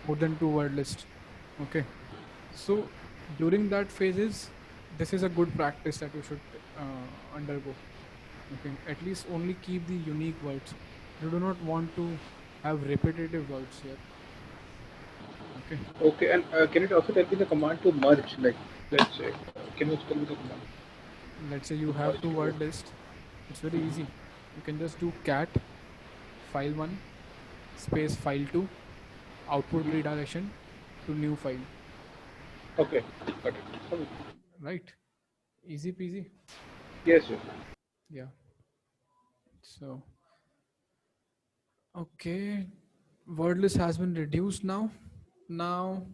more than two word list. Okay, so during that phases, this is a good practice that you should undergo. Okay, at least only keep the unique words. You do not want to have repetitive words here. Okay, Okay, and can it also tell me the command to merge? Like, let's say, can you tell me the command let's say you to have merge two two words? word list. It's very easy. You can just do cat file1 space file2 output redirection to new file. Okay, got it. Right? Easy peasy. Yes, yes. Yeah. So okay, word list has been reduced now. Now,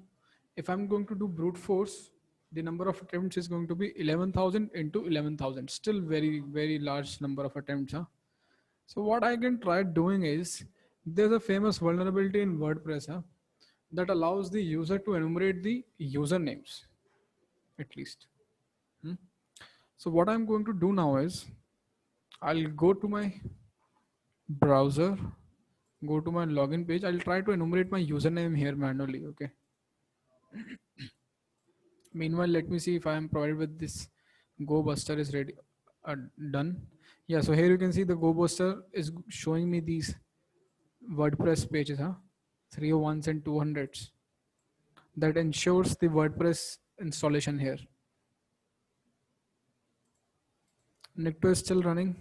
if I'm going to do brute force, the number of attempts is going to be 11,000 into 11,000. Still very large number of attempts. Huh? So what I can try doing is, there's a famous vulnerability in WordPress that allows the user to enumerate the usernames at least. Hmm? So what I'm going to do now is, I'll go to my browser, go to my login page. I'll try to enumerate my username here manually. Okay. Meanwhile, let me see if I am provided with this GoBuster is ready, done. Yeah, so here you can see the GoBuster is showing me these WordPress pages, 301s and 200s. That ensures the WordPress installation here. Nicto is still running.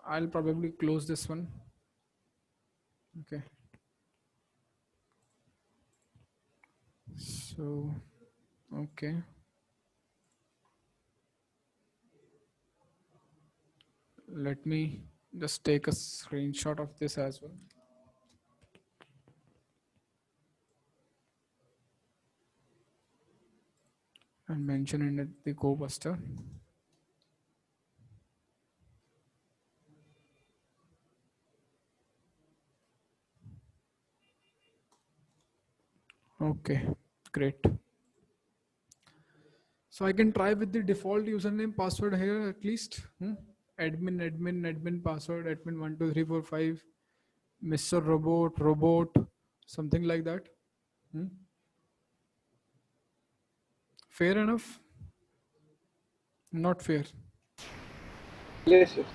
I'll probably close this one. Okay. So, okay. Let me just take a screenshot of this as well and mention in it the GoBuster. Okay, great. So I can try with the default username password here at least. Admin password, admin 12345, Mr. Robot, something like that. Hmm? Fair enough? Not fair. Yes, yes.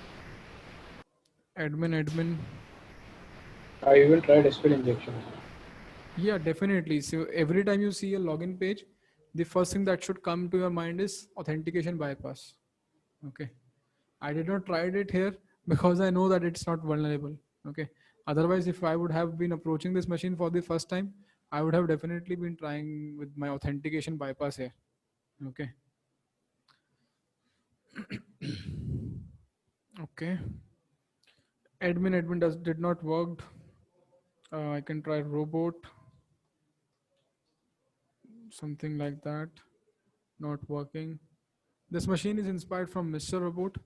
Admin. I even tried SQL injection. Yeah, definitely. So every time you see a login page, the first thing that should come to your mind is authentication bypass. Okay. I did not try it here because I know that it's not vulnerable. Okay. Otherwise, if I would have been approaching this machine for the first time, I would have definitely been trying with my authentication bypass here. Okay. Okay. Admin did not work. I can try robot, something like that. Not working. This machine is inspired from Mr. Robot.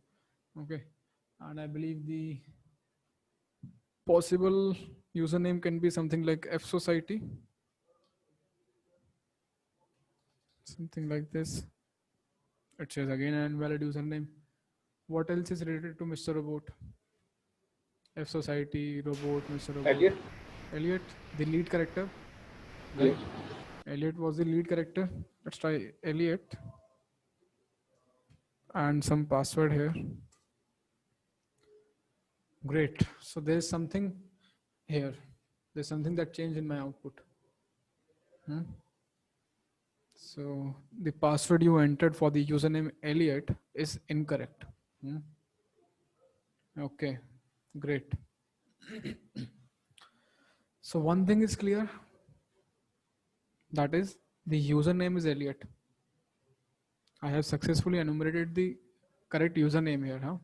Okay, and I believe the possible username can be something like F Society, something like this. It says again an invalid username. What else is related to Mr. Robot? F Society, Robot, Mr. Robot. Elliot? Elliot, the lead character, Yes. right? Elliot was the lead character. Let's try Elliot and some password here. Great. So there's something here. There's something that changed in my output. Hmm? So the password you entered for the username Elliot is incorrect. Hmm? Okay, great. So one thing is clear, that is the username is Elliot. I have successfully enumerated the correct username here, huh?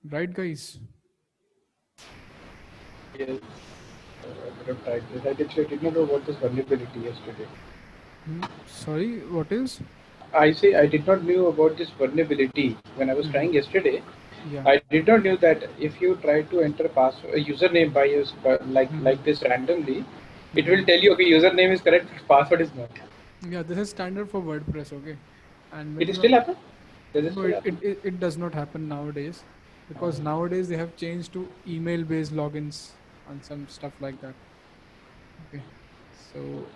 Right, guys? Yes. I could have tried this. I did not know what this vulnerability yesterday. Sorry, what is? I say I did not know about this vulnerability when I was trying yesterday. Yeah. I did not know that if you try to enter password, a username by your like this randomly, it will tell you okay username is correct, but password is not. Yeah, this is standard for WordPress, okay? And It many is of still happen? Does it no, still happen? it does not happen nowadays because nowadays they have changed to email based logins and some stuff like that. Okay. So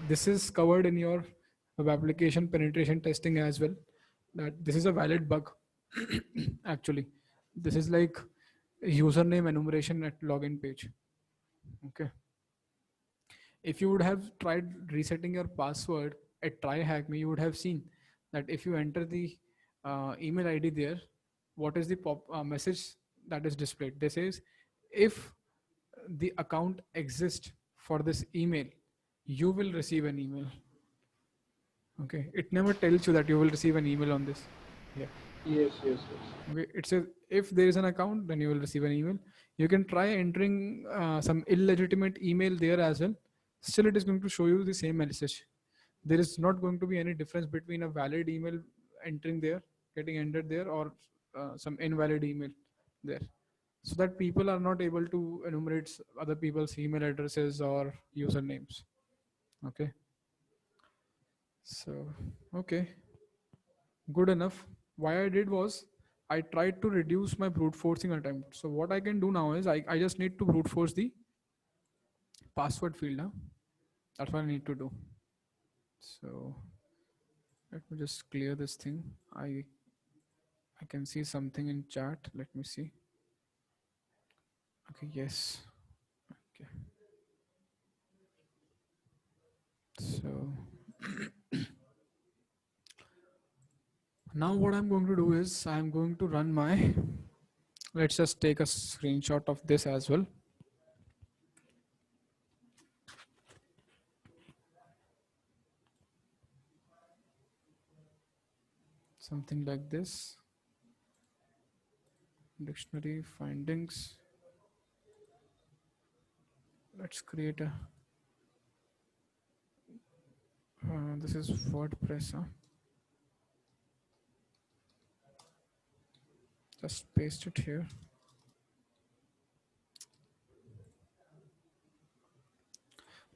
this is covered in your web application penetration testing as well. That this is a valid bug. Actually, this is like username enumeration at login page. Okay. If you would have tried resetting your password at TryHackMe, you would have seen that if you enter the email ID there, what is the message that is displayed? This is if the account exists for this email, you will receive an email. Okay, it never tells you that you will receive an email on this. Yeah. Yes, yes, yes. Okay, it says if there is an account, then you will receive an email. You can try entering some illegitimate email there as well. Still, it is going to show you the same message. There is not going to be any difference between a valid email entering there, getting entered there, or some invalid email there. So that people are not able to enumerate other people's email addresses or usernames. Okay. So, okay, good enough. Why I did was I tried to reduce my brute forcing attempt. So what I can do now is I just need to brute force the password field now. That's what I need to do. So let me just clear this thing. I can see something in chat. Let me see. Okay, yes. Okay. So now what I'm going to do is I'm going to run my, let's just take a screenshot of this as well. Something like this. Dictionary findings. Let's create a, this is WordPress, huh? Just paste it here.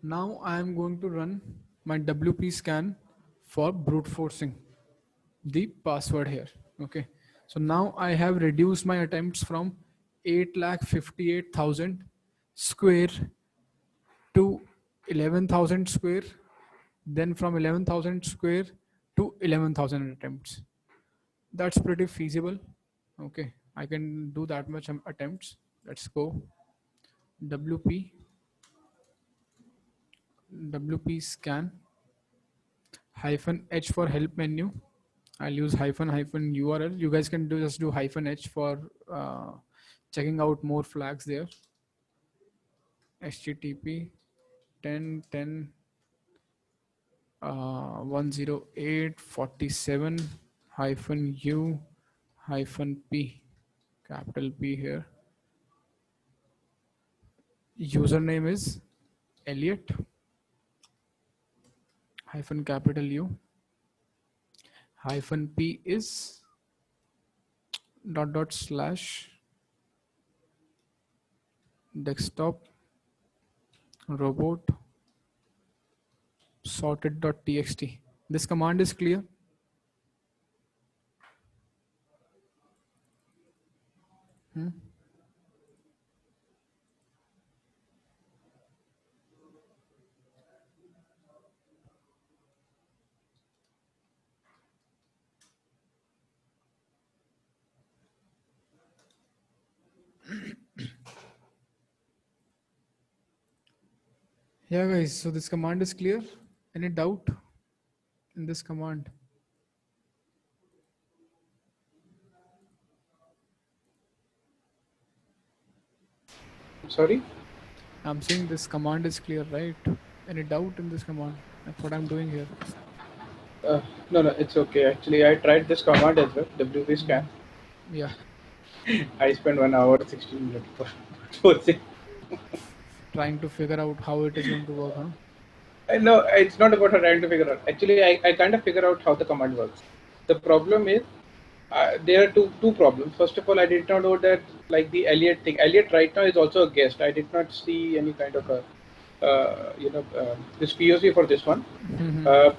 Now I am going to run my WP scan for brute forcing the password here. Okay. So now I have reduced my attempts from 8,58,000 square to 11,000 square, then from 11,000 square to 11,000 attempts. That's pretty feasible. Okay. I can do that much attempts. Let's go. WP scan hyphen H for help menu. I'll use hyphen URL. You guys can just do hyphen H for checking out more flags there. HTTP 10 108.47 hyphen U hyphen P, capital P here. Username is Elliot hyphen capital U hyphen p is dot dot slash desktop robot sorted.txt. This command is clear. Hmm? Yeah, guys. So this command is clear. Any doubt in this command? Sorry. I'm saying this command is clear, right? Any doubt in this command? Like what I'm doing here? Uh, no, no, it's okay. Actually, I tried this command as well, WP scan. Yeah. I spent 1 hour 16 minutes for it. Trying to figure out how it is going to work, huh? No, it's not about trying to figure out. Actually, I kind of figure out how the command works. The problem is there are two problems. First of all, I did not know that like the Elliot thing. Elliot right now is also a guest. I did not see any kind of a this POC for this one. Mm-hmm. Uh,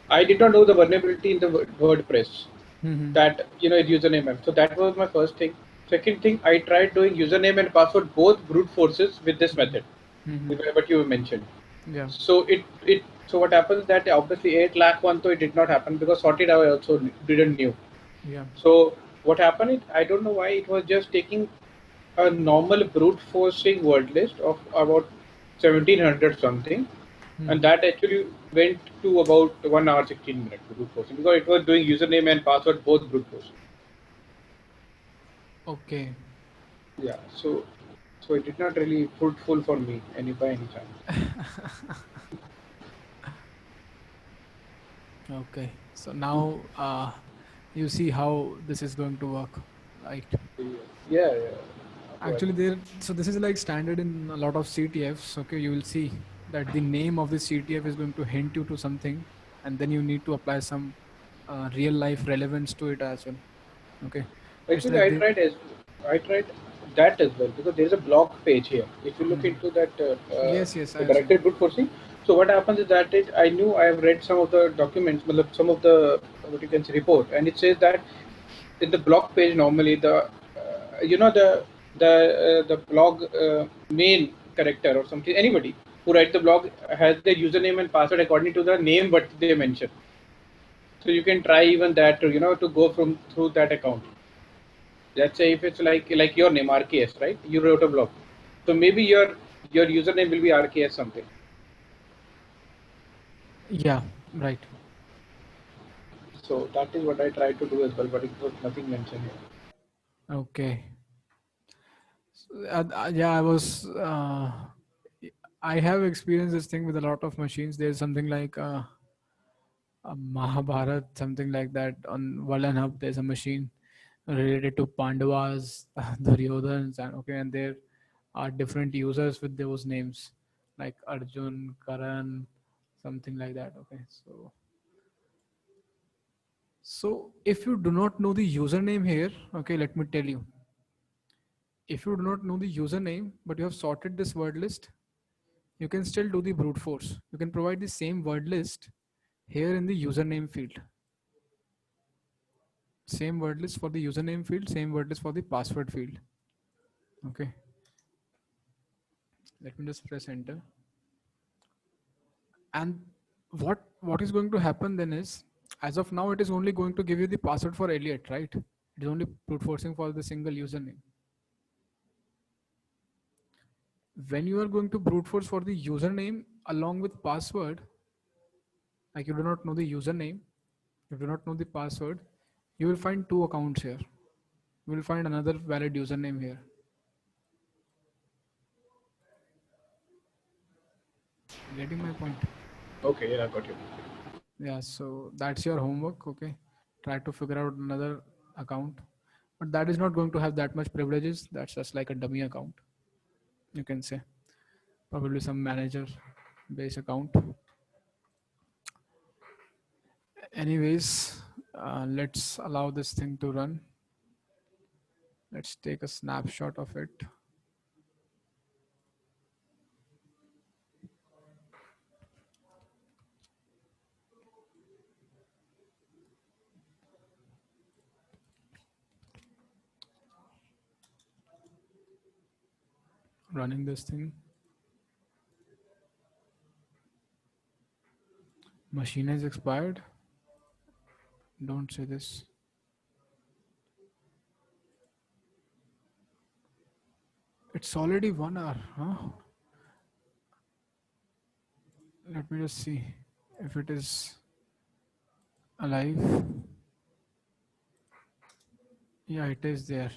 I did not know the vulnerability in the WordPress Mm-hmm. that is username. So that was my first thing. Second thing, I tried doing username and password both brute forces with this method, Mm-hmm. what you mentioned. Yeah. So so what happens that obviously 8 lakh one, so it did not happen because sorted I also didn't knew. Yeah. So what happened is I don't know why it was just taking a normal brute forcing word list of about 1700 something, and Mm-hmm. that actually went to about 1 hour 16 minutes brute forcing because it was doing username and password both brute force. Okay. Yeah, so it did not really fruitful for me any by any chance. Okay. So now you see how this is going to work, right? Yeah, yeah. Go ahead. Actually, there. So this is like standard in a lot of CTFs. Okay, you will see that the name of the CTF is going to hint you to something, and then you need to apply some real life relevance to it as well. Okay, it's Actually, like the. I tried that as well because there is a blog page here. If you look Mhm. into that, Yes, yes, I the have seen. directed brute forcing. So what happens is that I knew I have read some of the documents, matlab some of the what you can say report, and it says that in the blog page normally the blog main character or something anybody who writes the blog has their username and password according to the name what they mention. So you can try even that to to go from through that account. Let's say if it's like your name RKS, right? You wrote a blog, so maybe your username will be RKS something. Yeah, right. So that is what I tried to do as well, but it was nothing mentioned here. Okay. Yeah, I was. I have experienced this thing with a lot of machines. There's something like a Mahabharat, something like that. On Valan Hub, there's a machine related to Pandavas, Duryodhans, and okay, and there are different users with those names, like Arjun, Karan, something like that. Okay, so if you do not know the username here, okay, let me tell you. If you do not know the username, but you have sorted this word list, you can still do the brute force. You can provide the same word list here in the username field. Same word list for the username field, same word list for the password field. Okay, let me just press enter. And what is going to happen then is, as of now, it is only going to give you the password for Elliot, right? It is only brute forcing for the single username. When you are going to brute force for the username along with password, like you do not know the username, you do not know the password, you will find two accounts here. You will find another valid username here. Getting my point? Okay, yeah, I got you. Yeah, so that's your homework. Okay, try to figure out another account, but that is not going to have that much privileges. That's just like a dummy account, you can say. Probably some manager based account. Anyways, Let's allow this thing to run. Let's take a snapshot of it. Running this thing. Machine has expired. Don't say this. It's already 1 hour, huh? Let me just see if it is alive. Yeah, it is there.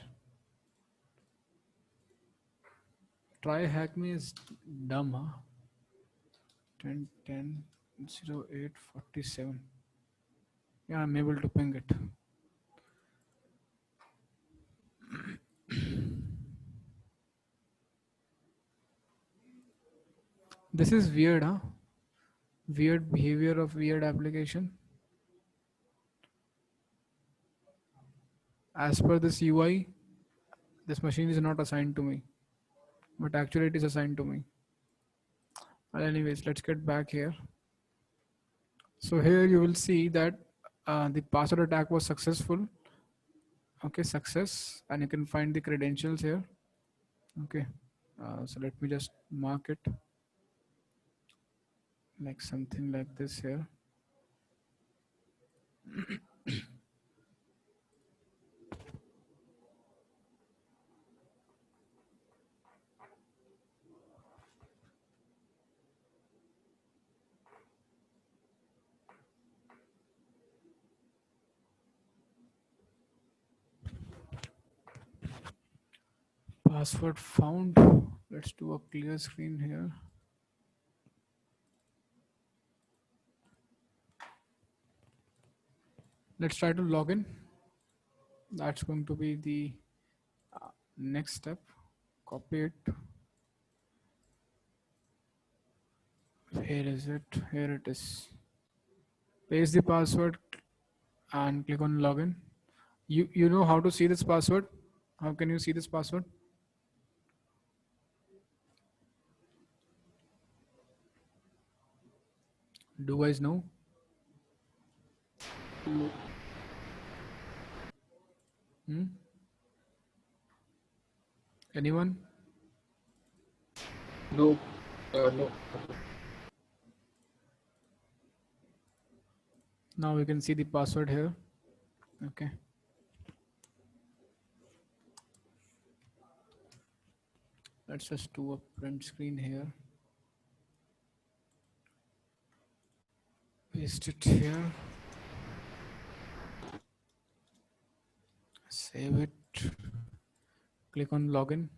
Try hack me is dumb, huh? 10 10 08 47. Yeah, I'm able to ping it. This is weird, huh? Weird behavior of weird application. As per this UI, this machine is not assigned to me, but actually it is assigned to me. Well, anyways, let's get back here. So here you will see that the password attack was successful. Okay, success, and you can find the credentials here. Okay, so let me just mark it like something like this here. Password found. Let's do a clear screen here. Let's try to log in. That's going to be the next step. Copy it. Here is it. Here it is. Paste the password and click on login. You know how to see this password? How can you see this password? Do you guys know? Hmm? Anyone? No, no. Now we can see the password here. Okay. Let's just do a print screen here. Paste it here. Save it. Click on login.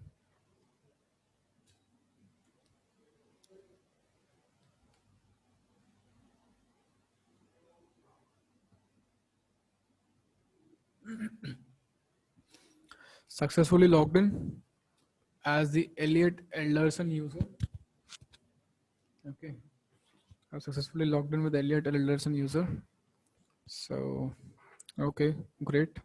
Successfully logged in as the Elliot Elderson user. Okay. I've successfully logged in with Elliot Elderson user. So, okay, great.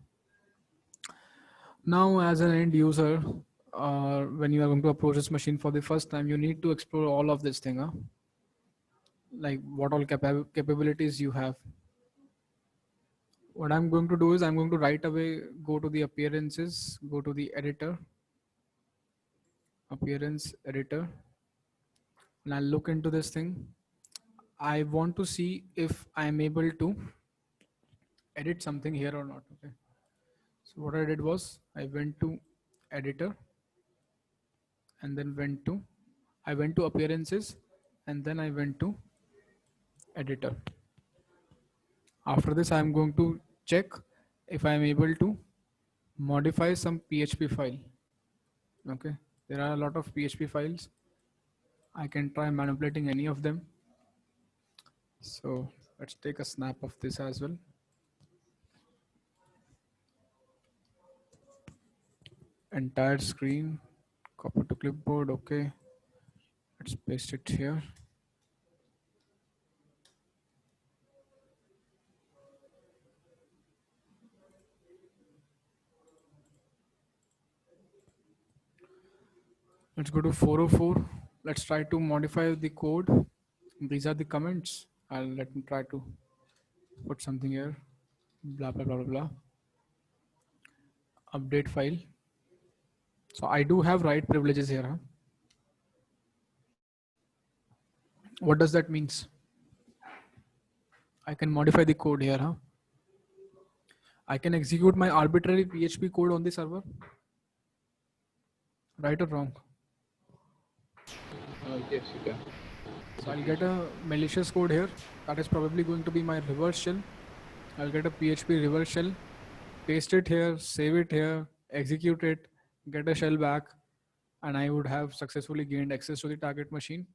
Now, as an end user, when you are going to approach this machine for the first time, you need to explore all of this thing, huh? Like what all capabilities you have. What I'm going to do is I'm going to right away go to the appearances, go to the editor, appearance editor, and I'll look into this thing. I want to see if I'm able to edit something here or not. Okay. So what I did was I went to editor and then I went to appearances and then I went to editor. After this, I'm going to check if I'm able to modify some PHP file. Okay. There are a lot of PHP files. I can try manipulating any of them. So let's take a snap of this as well. Entire screen, copy to clipboard. Okay. Let's paste it here. Let's go to 404. Let's try to modify the code. These are the comments. Let me try to put something here. Blah blah blah blah blah. Update file. So I do have write privileges here. Huh? What does that means? I can modify the code here. Huh? I can execute my arbitrary PHP code on the server. Right or wrong? Yes, you can. So I'll get a malicious code here. That is probably going to be my reverse shell. I'll get a PHP reverse shell, paste it here, save it here, execute it, get a shell back, and I would have successfully gained access to the target machine.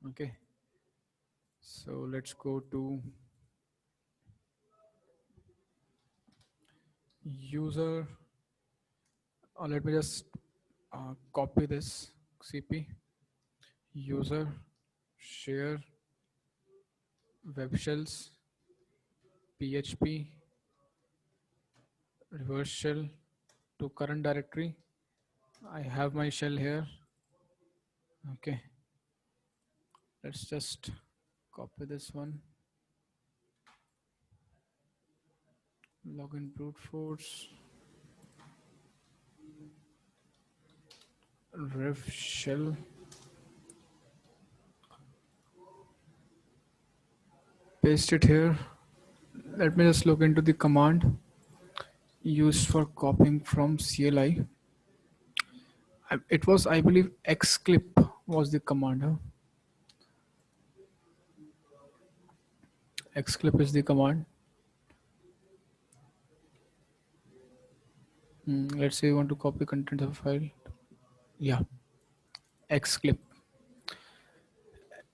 Okay. So let's go to user. Let me just copy this CP user share web shells PHP reverse shell to current directory. I have my shell here. Okay. Let's just copy this one. Login brute force. Rev shell. Paste it here. Let me just look into the command used for copying from CLI. It was, I believe, xclip was the command. Huh? Xclip is the command. Let's say you want to copy content of a file. Yeah, xclip.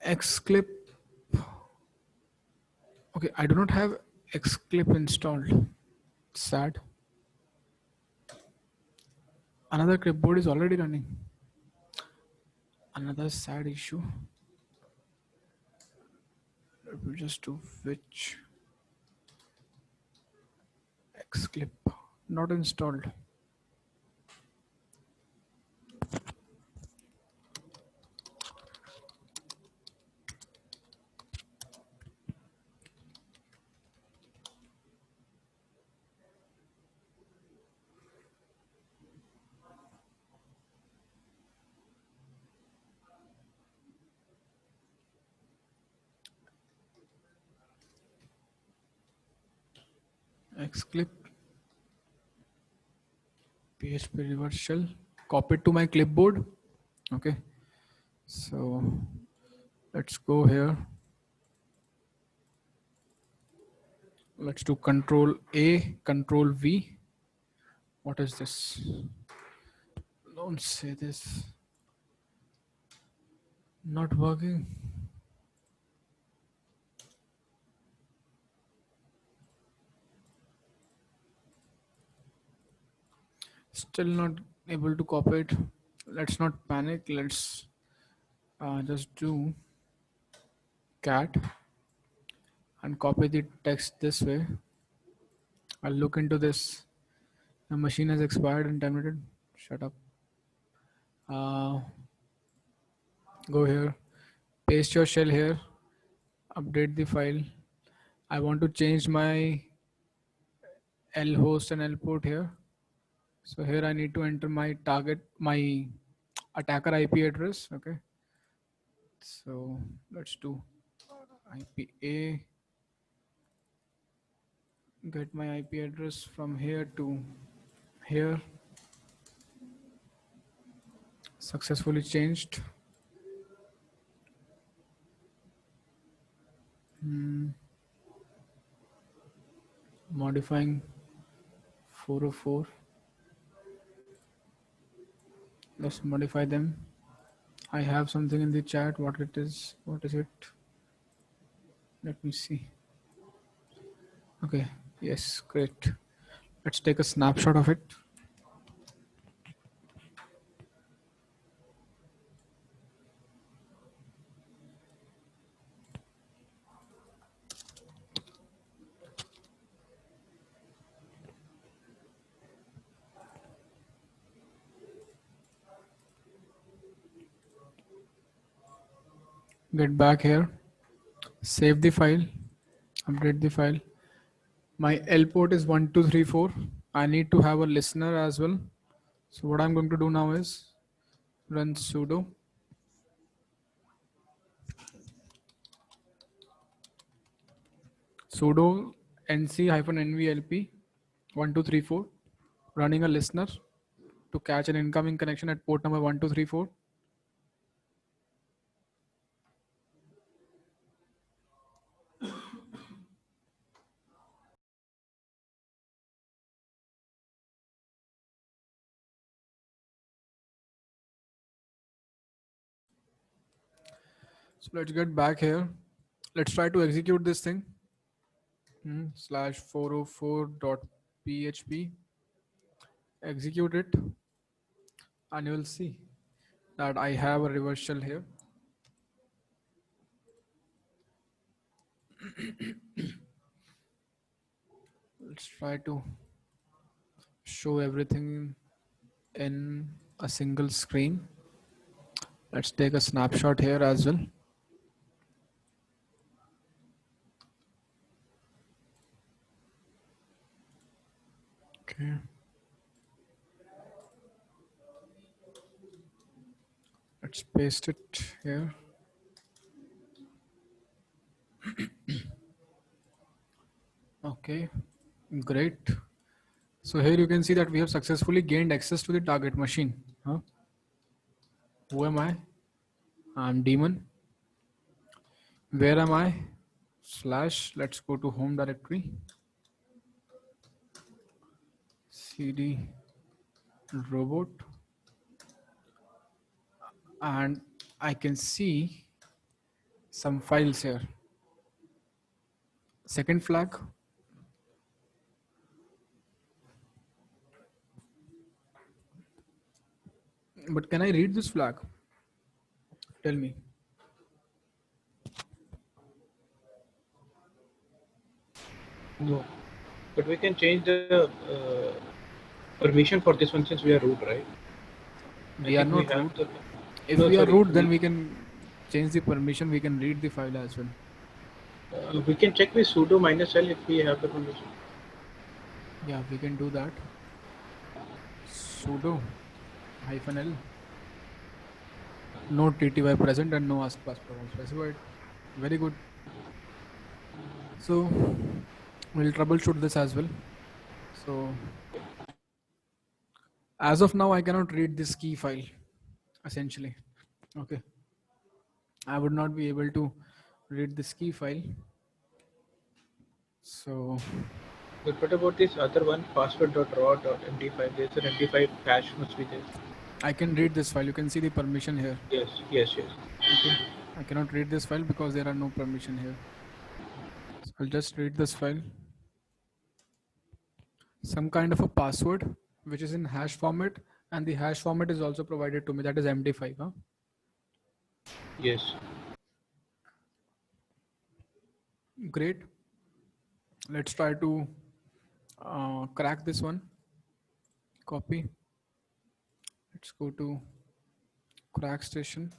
Xclip. Okay, I do not have xclip installed. Sad. Another clipboard is already running. Another sad issue. Let me just do which xclip not installed. Xclip PHP reverse shell copied to my clipboard. Okay, so let's go here. Let's do Control A, Control V. What is this? Don't say this. Not working. Still not able to copy it. Let's not panic. Let's just do cat and copy the text this way. I'll look into this. The machine has expired and terminated. Shut up. Go here. Paste your shell here. Update the file. I want to change my L host and L port here. So here I need to enter my target, my attacker IP address. Okay. So let's do IPA. Get my IP address from here to here. Successfully changed. Modifying 404. Let's modify them. I have something in the chat. What it is? What is it? Let me see. Okay. Yes. Great. Let's take a snapshot of it. Get back here, save the file, update the file. My L port is 1234. I need to have a listener as well. So what I'm going to do now is run sudo nc-nvlp 1234, running a listener to catch an incoming connection at port number 1234. So let's get back here. Let's try to execute this thing. Slash 404.php. Execute it, and you will see that I have a reverse shell here. Let's try to show everything in a single screen. Let's take a snapshot here as well. Okay. Let's paste it here. Okay, great. So here you can see that we have successfully gained access to the target machine. Huh? Who am I? I'm Demon. Where am I? Slash, let's go to home directory. CD robot. And I can see some files here. Second flag. But can I read this flag? Tell me. No, but we can change the permission for this one since we are root, right? We are not root. If No, we are sorry. root, then we can change the permission. We can read the file as well. We can check with sudo -l if we have the permission. Yeah, we can do that. Sudo -l. No TTY present and no ask pass program specified. Very good. So we'll troubleshoot this as well. So as of now, I cannot read this key file essentially. Okay. I would not be able to read this key file. So But what about this other one, password.raw.md5? There's an MD5 hash must be there. I can read this file. You can see the permission here. Yes, yes, yes. Okay. I cannot read this file because there are no permission here. So I'll just read this file. Some kind of a password which is in hash format, and the hash format is also provided to me, that is MD5. Huh? Yes. Great. Let's try to crack this one. Copy. Let's go to crack station.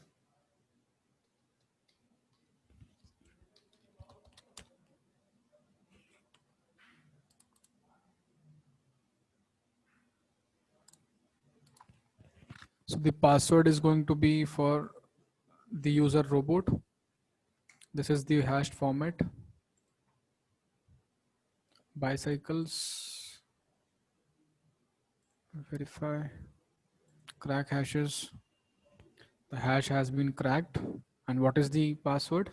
So the password is going to be for the user robot. This is the hashed format. Bicycles. Verify. Crack hashes. The hash has been cracked. And what is the password?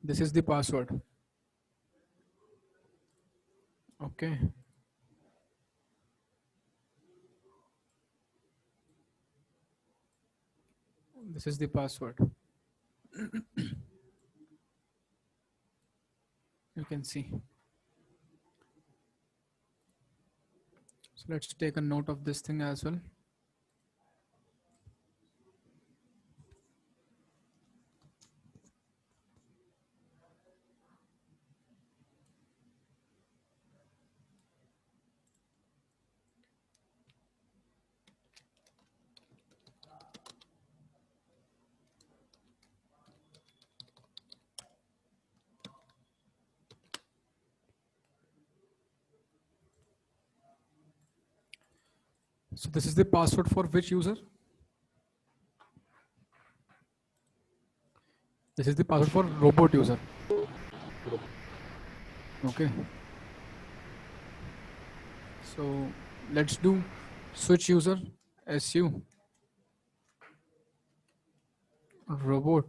This is the password. Okay. This is the password. You can see. So let's take a note of this thing as well. So this is the password for which user? This is the password for robot user. Okay. So let's do switch user SU robot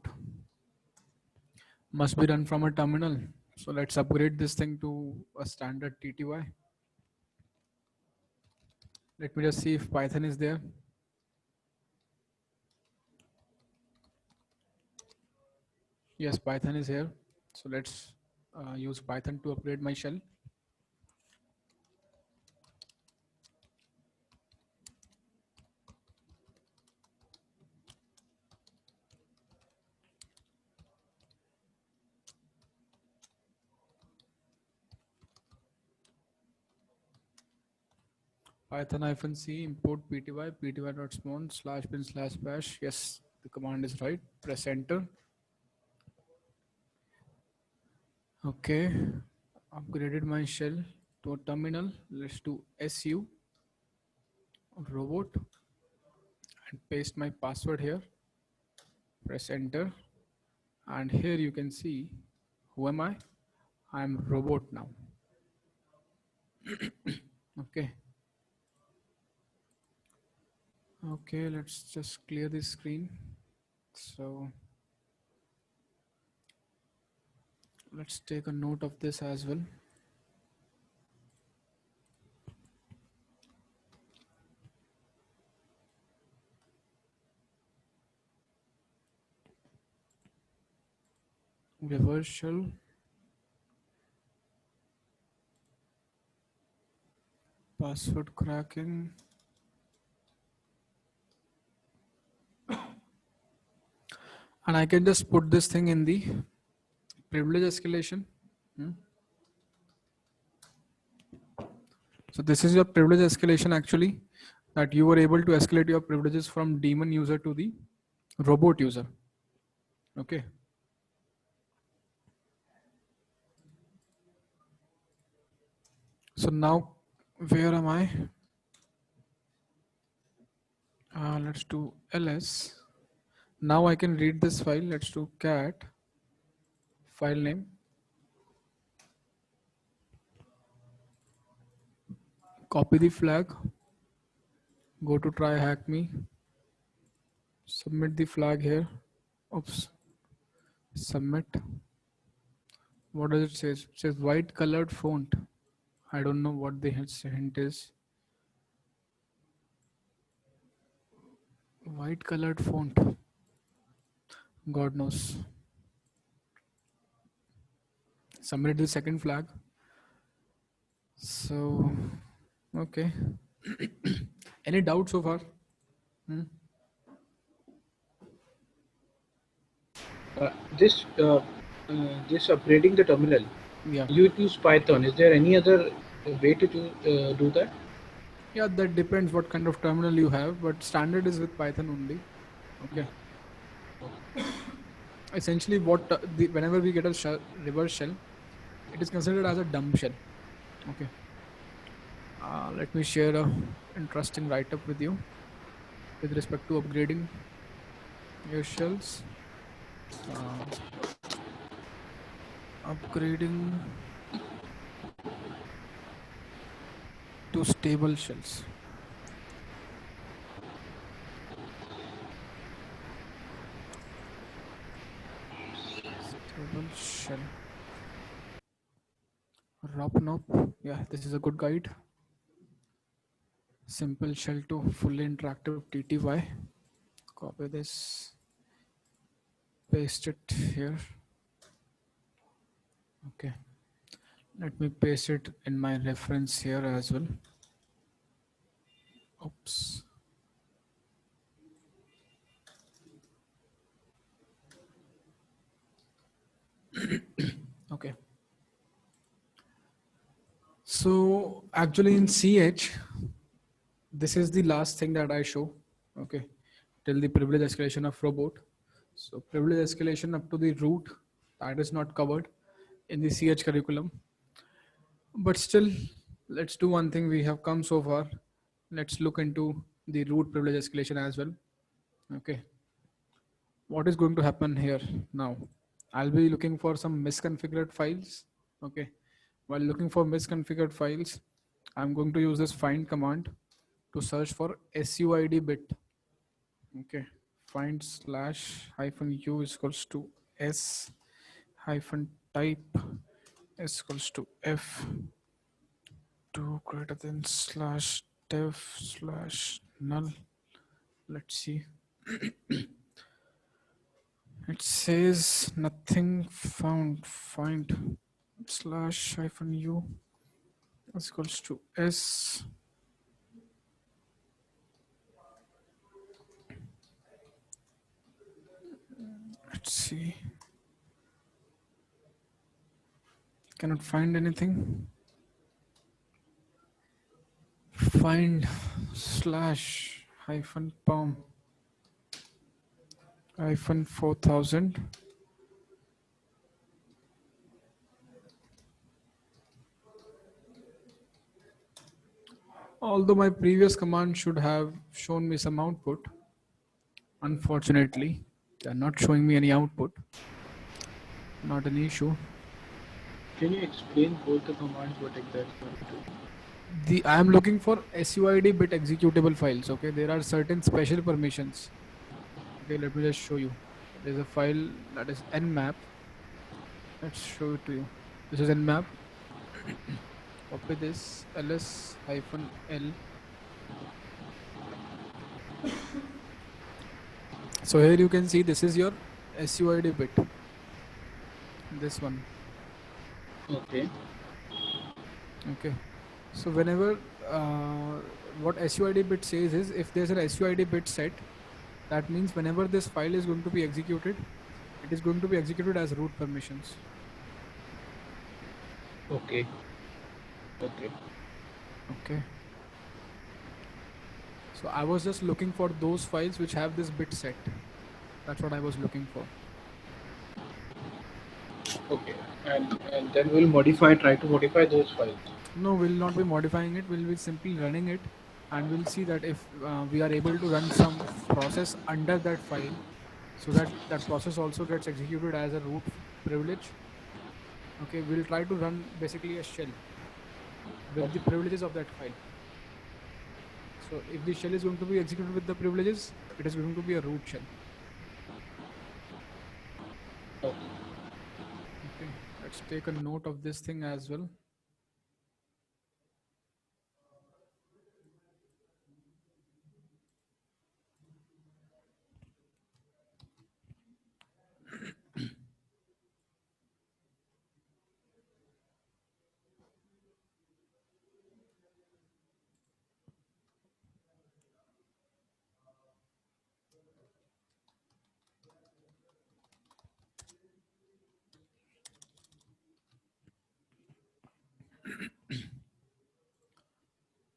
must be run from a terminal. So let's upgrade this thing to a standard TTY. Let me just see if Python is there. Yes, Python is here. So let's use Python to upgrade my shell. Python -c import pty.spawn /bin/bash. Yes, the command is right. Press enter. Okay, upgraded my shell to a terminal. Let's do su robot and paste my password here. Press enter, and here you can see who am I? I'm robot now. Okay. Okay, let's just clear this screen. So let's take a note of this as well. Reverse shell. Password cracking. And I can just put this thing in the privilege escalation. So this is your privilege escalation actually, that you were able to escalate your privileges from daemon user to the robot user. Okay. So now where am I? Let's do ls. Now I can read this file. Let's do cat file name. Copy the flag. Go to try hack me. Submit the flag here. Oops. Submit. What does it say? It says white colored font. I don't know what the hint is. White colored font. God knows. Submit the second flag. So, okay. Any doubt so far? This this upgrading the terminal. Yeah. You use Python. Is there any other way to do that? Yeah, that depends what kind of terminal you have, but standard is with Python only. Okay. Essentially, whenever we get a reverse shell, it is considered as a dumb shell. Okay. Let me share a interesting write-up with you with respect to upgrading your shells. Upgrading to stable shells. Stable shell. ROPNOP. Yeah, this is a good guide. Simple shell to fully interactive TTY. Copy this. Paste it here. Okay. Let me paste it in my reference here as well. Oops. Okay. So actually in CH, this is the last thing that I show. Okay. Till the privilege escalation of robot. So privilege escalation up to the root, that is not covered in the CH curriculum. But still, let's do one thing. We have come so far. let's look into the root privilege escalation as well. Okay, what is going to happen here now? I'll be looking for some misconfigured files. Okay, while looking for misconfigured files, I'm going to use this find command to search for SUID bit. Okay, find slash hyphen u is equals to s hyphen type is equals to f 2 greater than slash dev slash null. Let's see. It says nothing found. Find slash hyphen u is equals to s. Let's see. Cannot find anything. Find slash hyphen palm hyphen 4000. Although my previous command should have shown me some output, unfortunately, they are not showing me any output. Not an issue. Can you explain both the commands? What exactly you want to do? I am looking for SUID bit executable files. Okay, there are certain special permissions. Okay, let me just show you. There's a file that is nmap. Let's show it to you. This is nmap. Copy this ls hyphen l. So here you can see this is your SUID bit. This one. Okay. Okay. So whenever what SUID bit says is if there's an SUID bit set, that means whenever this file is going to be executed, it is going to be executed as root permissions. Okay. Okay. Okay. So I was just looking for those files which have this bit set. That's what I was looking for. Okay. And then we'll try to modify those files. No, we'll not be modifying it. We'll be simply running it, and we'll see that if we are able to run some process under that file, so that that process also gets executed as a root privilege. Okay, we'll try to run basically a shell with the privileges of that file. So if the shell is going to be executed with the privileges, it is going to be a root shell. Okay, let's take a note of this thing as well.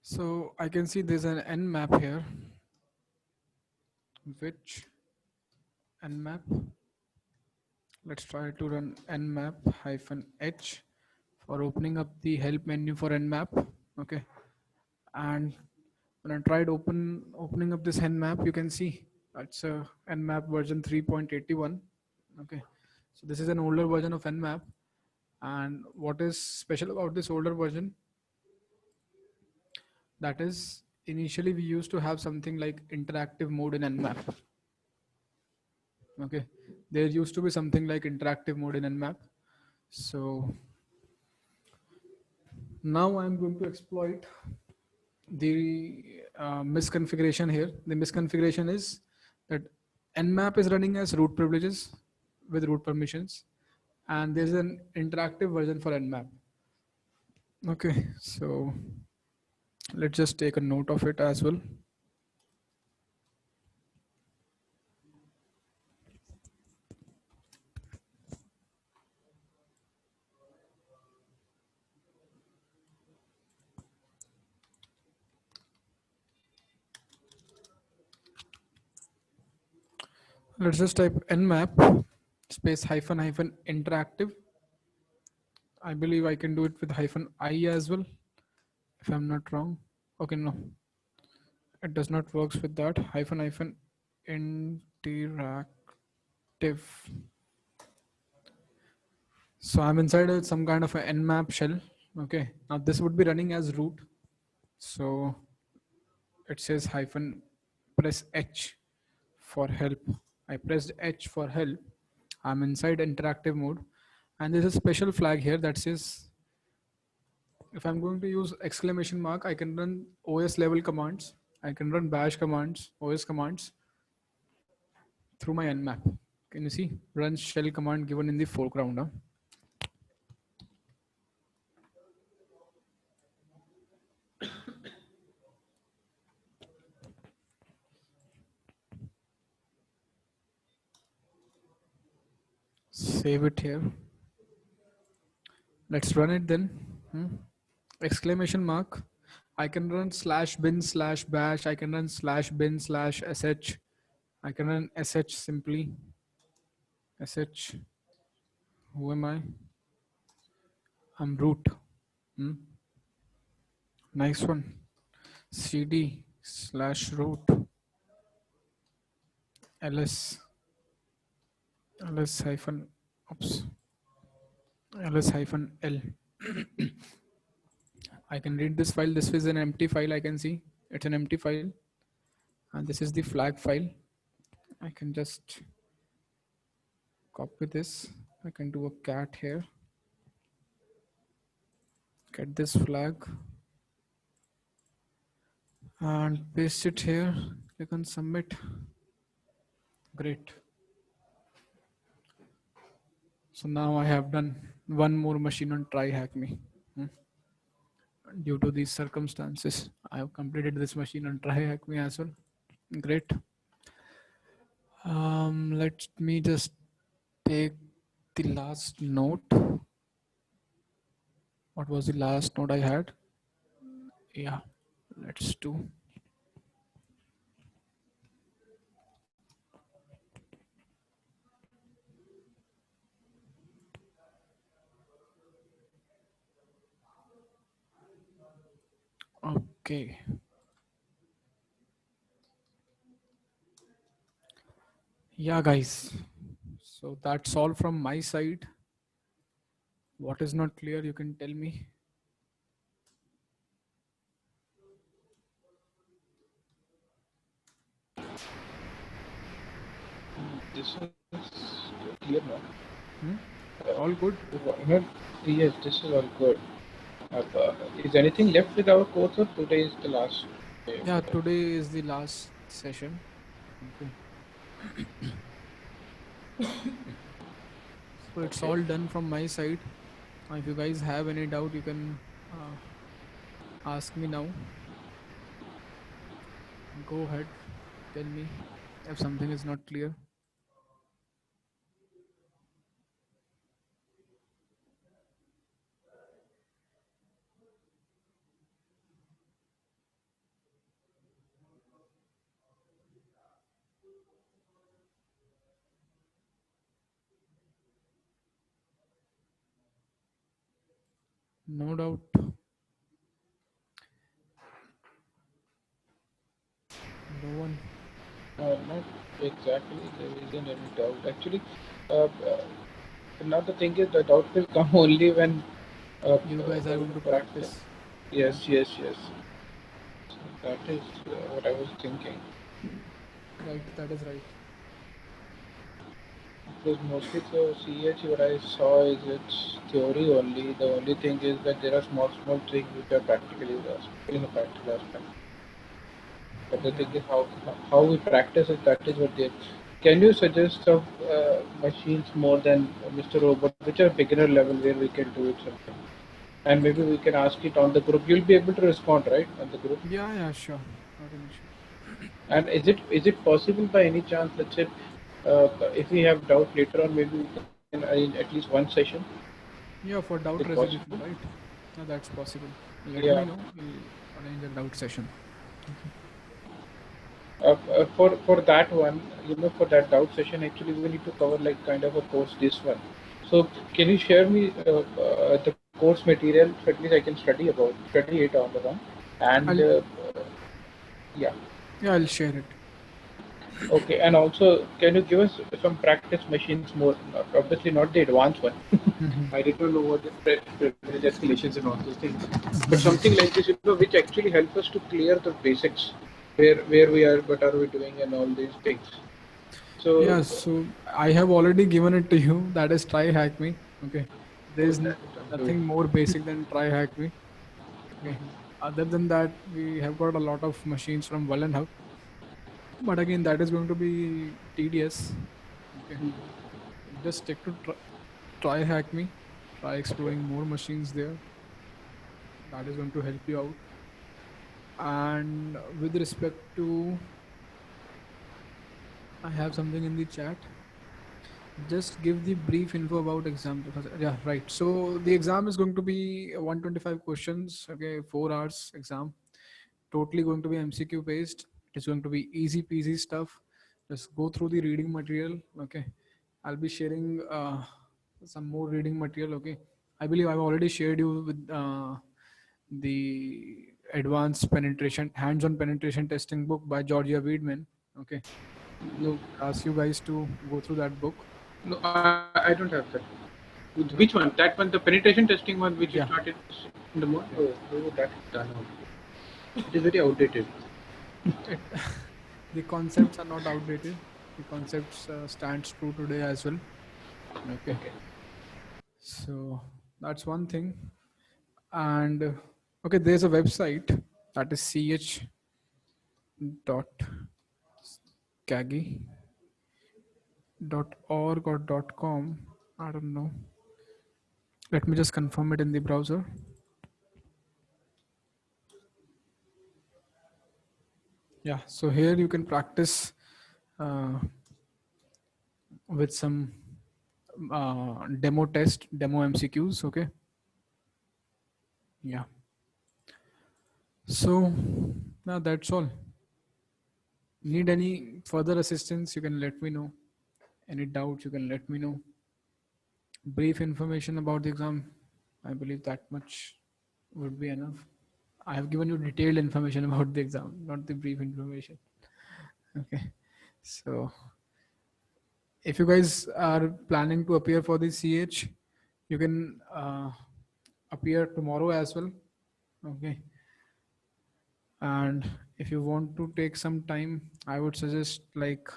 So I can see there's an nmap here, which nmap. Let's try to run nmap -h for opening up the help menu for nmap. Okay, and when I tried opening up this nmap, you can see it's a nmap version 3.81. Okay, so this is an older version of nmap, and what is special about this older version? That is, initially we used to have something like interactive mode in nmap. Okay, there used to be something like interactive mode in nmap. So now I'm going to exploit the misconfiguration here. The misconfiguration is that nmap is running as root privileges with root permissions, and there's an interactive version for nmap. Okay, so let's just take a note of it as well. Let's just type nmap space hyphen hyphen interactive. I believe I can do it with hyphen I as well, if I'm not wrong. Okay, no. it does not works with that. Hyphen interactive. So I'm inside some kind of a nmap shell. Okay, now this would be running as root. So it says hyphen press H for help. I pressed H for help. I'm inside interactive mode, and there's a special flag here that says if I'm going to use exclamation mark, I can run OS level commands. I can run bash commands, OS commands through my nmap. Can you see? Run shell command given in the foreground. Huh? Save it here. Let's run it then. Exclamation mark. I can run slash bin slash bash. I can run slash bin slash sh. I can run sh simply. Sh. Who am I? I'm root. Nice one. cd slash root ls ls hyphen oops ls hyphen l. I can read this file. This is an empty file. I can see it's an empty file, and this is the flag file. I can just copy this. I can do a cat here. Get this flag and paste it here. Click on submit. Great. So now I have done one more machine on try hack me. Due to these circumstances, I have completed this machine on try hack me as well. Great. Let me just take the last note. What was the last note I had? Yeah, let's do. Okay. Yeah, guys. So that's all from my side. What is not clear, you can tell me. This is clear now. All good? Yes, this is all good. Is anything left with our course, or today is the last day? Yeah, today is the last session. Okay. So it's all done from my side. If you guys have any doubt, you can ask me now. Go ahead, tell me if something is not clear. No doubt. No one. Not exactly. There isn't any doubt. Actually, now the thing is, the doubt will come only when You guys are going to practice. Yes, yes, yes. So that is what I was thinking. Right, that is right. Because mostly the CH, what I saw is it's theory only. The only thing is that there are small things which are practically in the practical aspect. But the thing is how we practice it, that is what they. Can you suggest some machines more than Mr. Robot, which are beginner level where we can do it something? And maybe we can ask it on the group. You'll be able to respond, right, on the group? Yeah, sure. Not an issue. And is it possible by any chance, let's say, if we have doubt later on, maybe we can arrange at least one session? Yeah, for doubt Is it resolution, possible? right? Yeah, that's possible. Let Yeah. me know. We'll arrange a doubt session. For that one, for that doubt session, actually we need to cover like kind of a course this one. So can you share me the course material so at least I can study it on the one? And yeah. Yeah, I'll share it. Okay, and also, can you give us some practice machines more? Obviously, not the advanced one. Mhm. I did not know what the privilege escalations and all those things, but something like this, which actually help us to clear the basics, where we are, what are we doing, and all these things. So, Yeah, so I have already given it to you. That is try hack me. Okay. There oh, is that sounds good. nothing more basic than try hack me. Okay. Other than that, we have got a lot of machines from Wallen Hub. But again, that is going to be tedious. Okay. Just stick to try hack me. Try Okay. exploring more machines there. That is going to help you out. And with respect to, I have something in the chat. Just give the brief info about exam. Yeah, right. So the exam is going to be 125 questions. Okay, 4 hours exam. Totally going to be MCQ based. It's going to be easy peasy stuff. Just go through the reading material. Okay, I'll be sharing some more reading material. Okay, I believe I've already shared you with the advanced penetration, hands-on penetration testing book by Georgia Weidman. Okay, No, ask you guys to go through that book. no, I don't have that. Which one? That one, the penetration testing one, which you Yeah, started in the morning. yeah. Oh, that's done already. It is very outdated. It, the concepts are not outdated. The concepts stands true today as well. Okay, Okay. so that's one thing. And okay, there's a website that is ch.kagi.org or .com. I don't know. Let me just confirm it in the browser. Yeah, so here you can practice uh, with some demo MCQs. Okay, yeah. So now that's all. Need any further assistance, you can let me know. Any doubts, you can let me know. Brief information about the exam, I believe that much would be enough. I have given you detailed information about the exam, not the brief information. Okay. So if you guys are planning to appear for the CH, you can appear tomorrow as well. Okay. And if you want to take some time, I would suggest like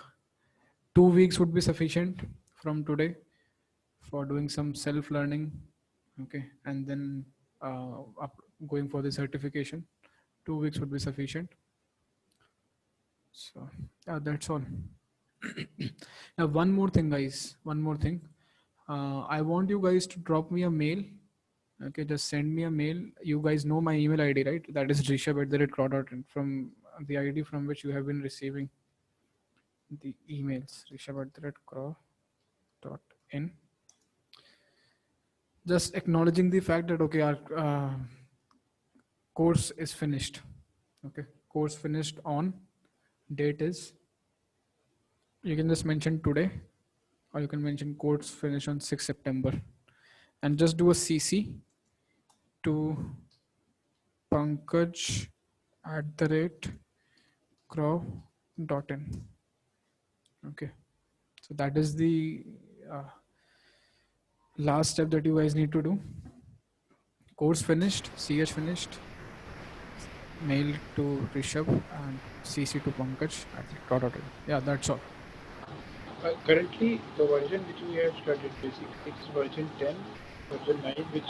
2 weeks would be sufficient from today for doing some self learning. Okay, and then going for the certification. 2 weeks would be sufficient. So yeah, that's all. Now one more thing, guys, one more thing. I want you guys to drop me a mail. Okay, just send me a mail. You guys know my email ID, right? That is rishabh@crow.in, from the ID from which you have been receiving the emails. rishabh@crow.in. Just acknowledging the fact that okay, our course is finished. Okay, course finished on, date is, you can just mention today, or you can mention course finished on 6 September, and just do a CC to Pankaj @crow.in. Okay, so that is the uh, last step that you guys need to do. Course finished, CH finished, mail to Rishabh and CC to Pankaj@crow.in. Yeah, that's all. Currently, the version which we have studied basic, it's version 10, version 9, which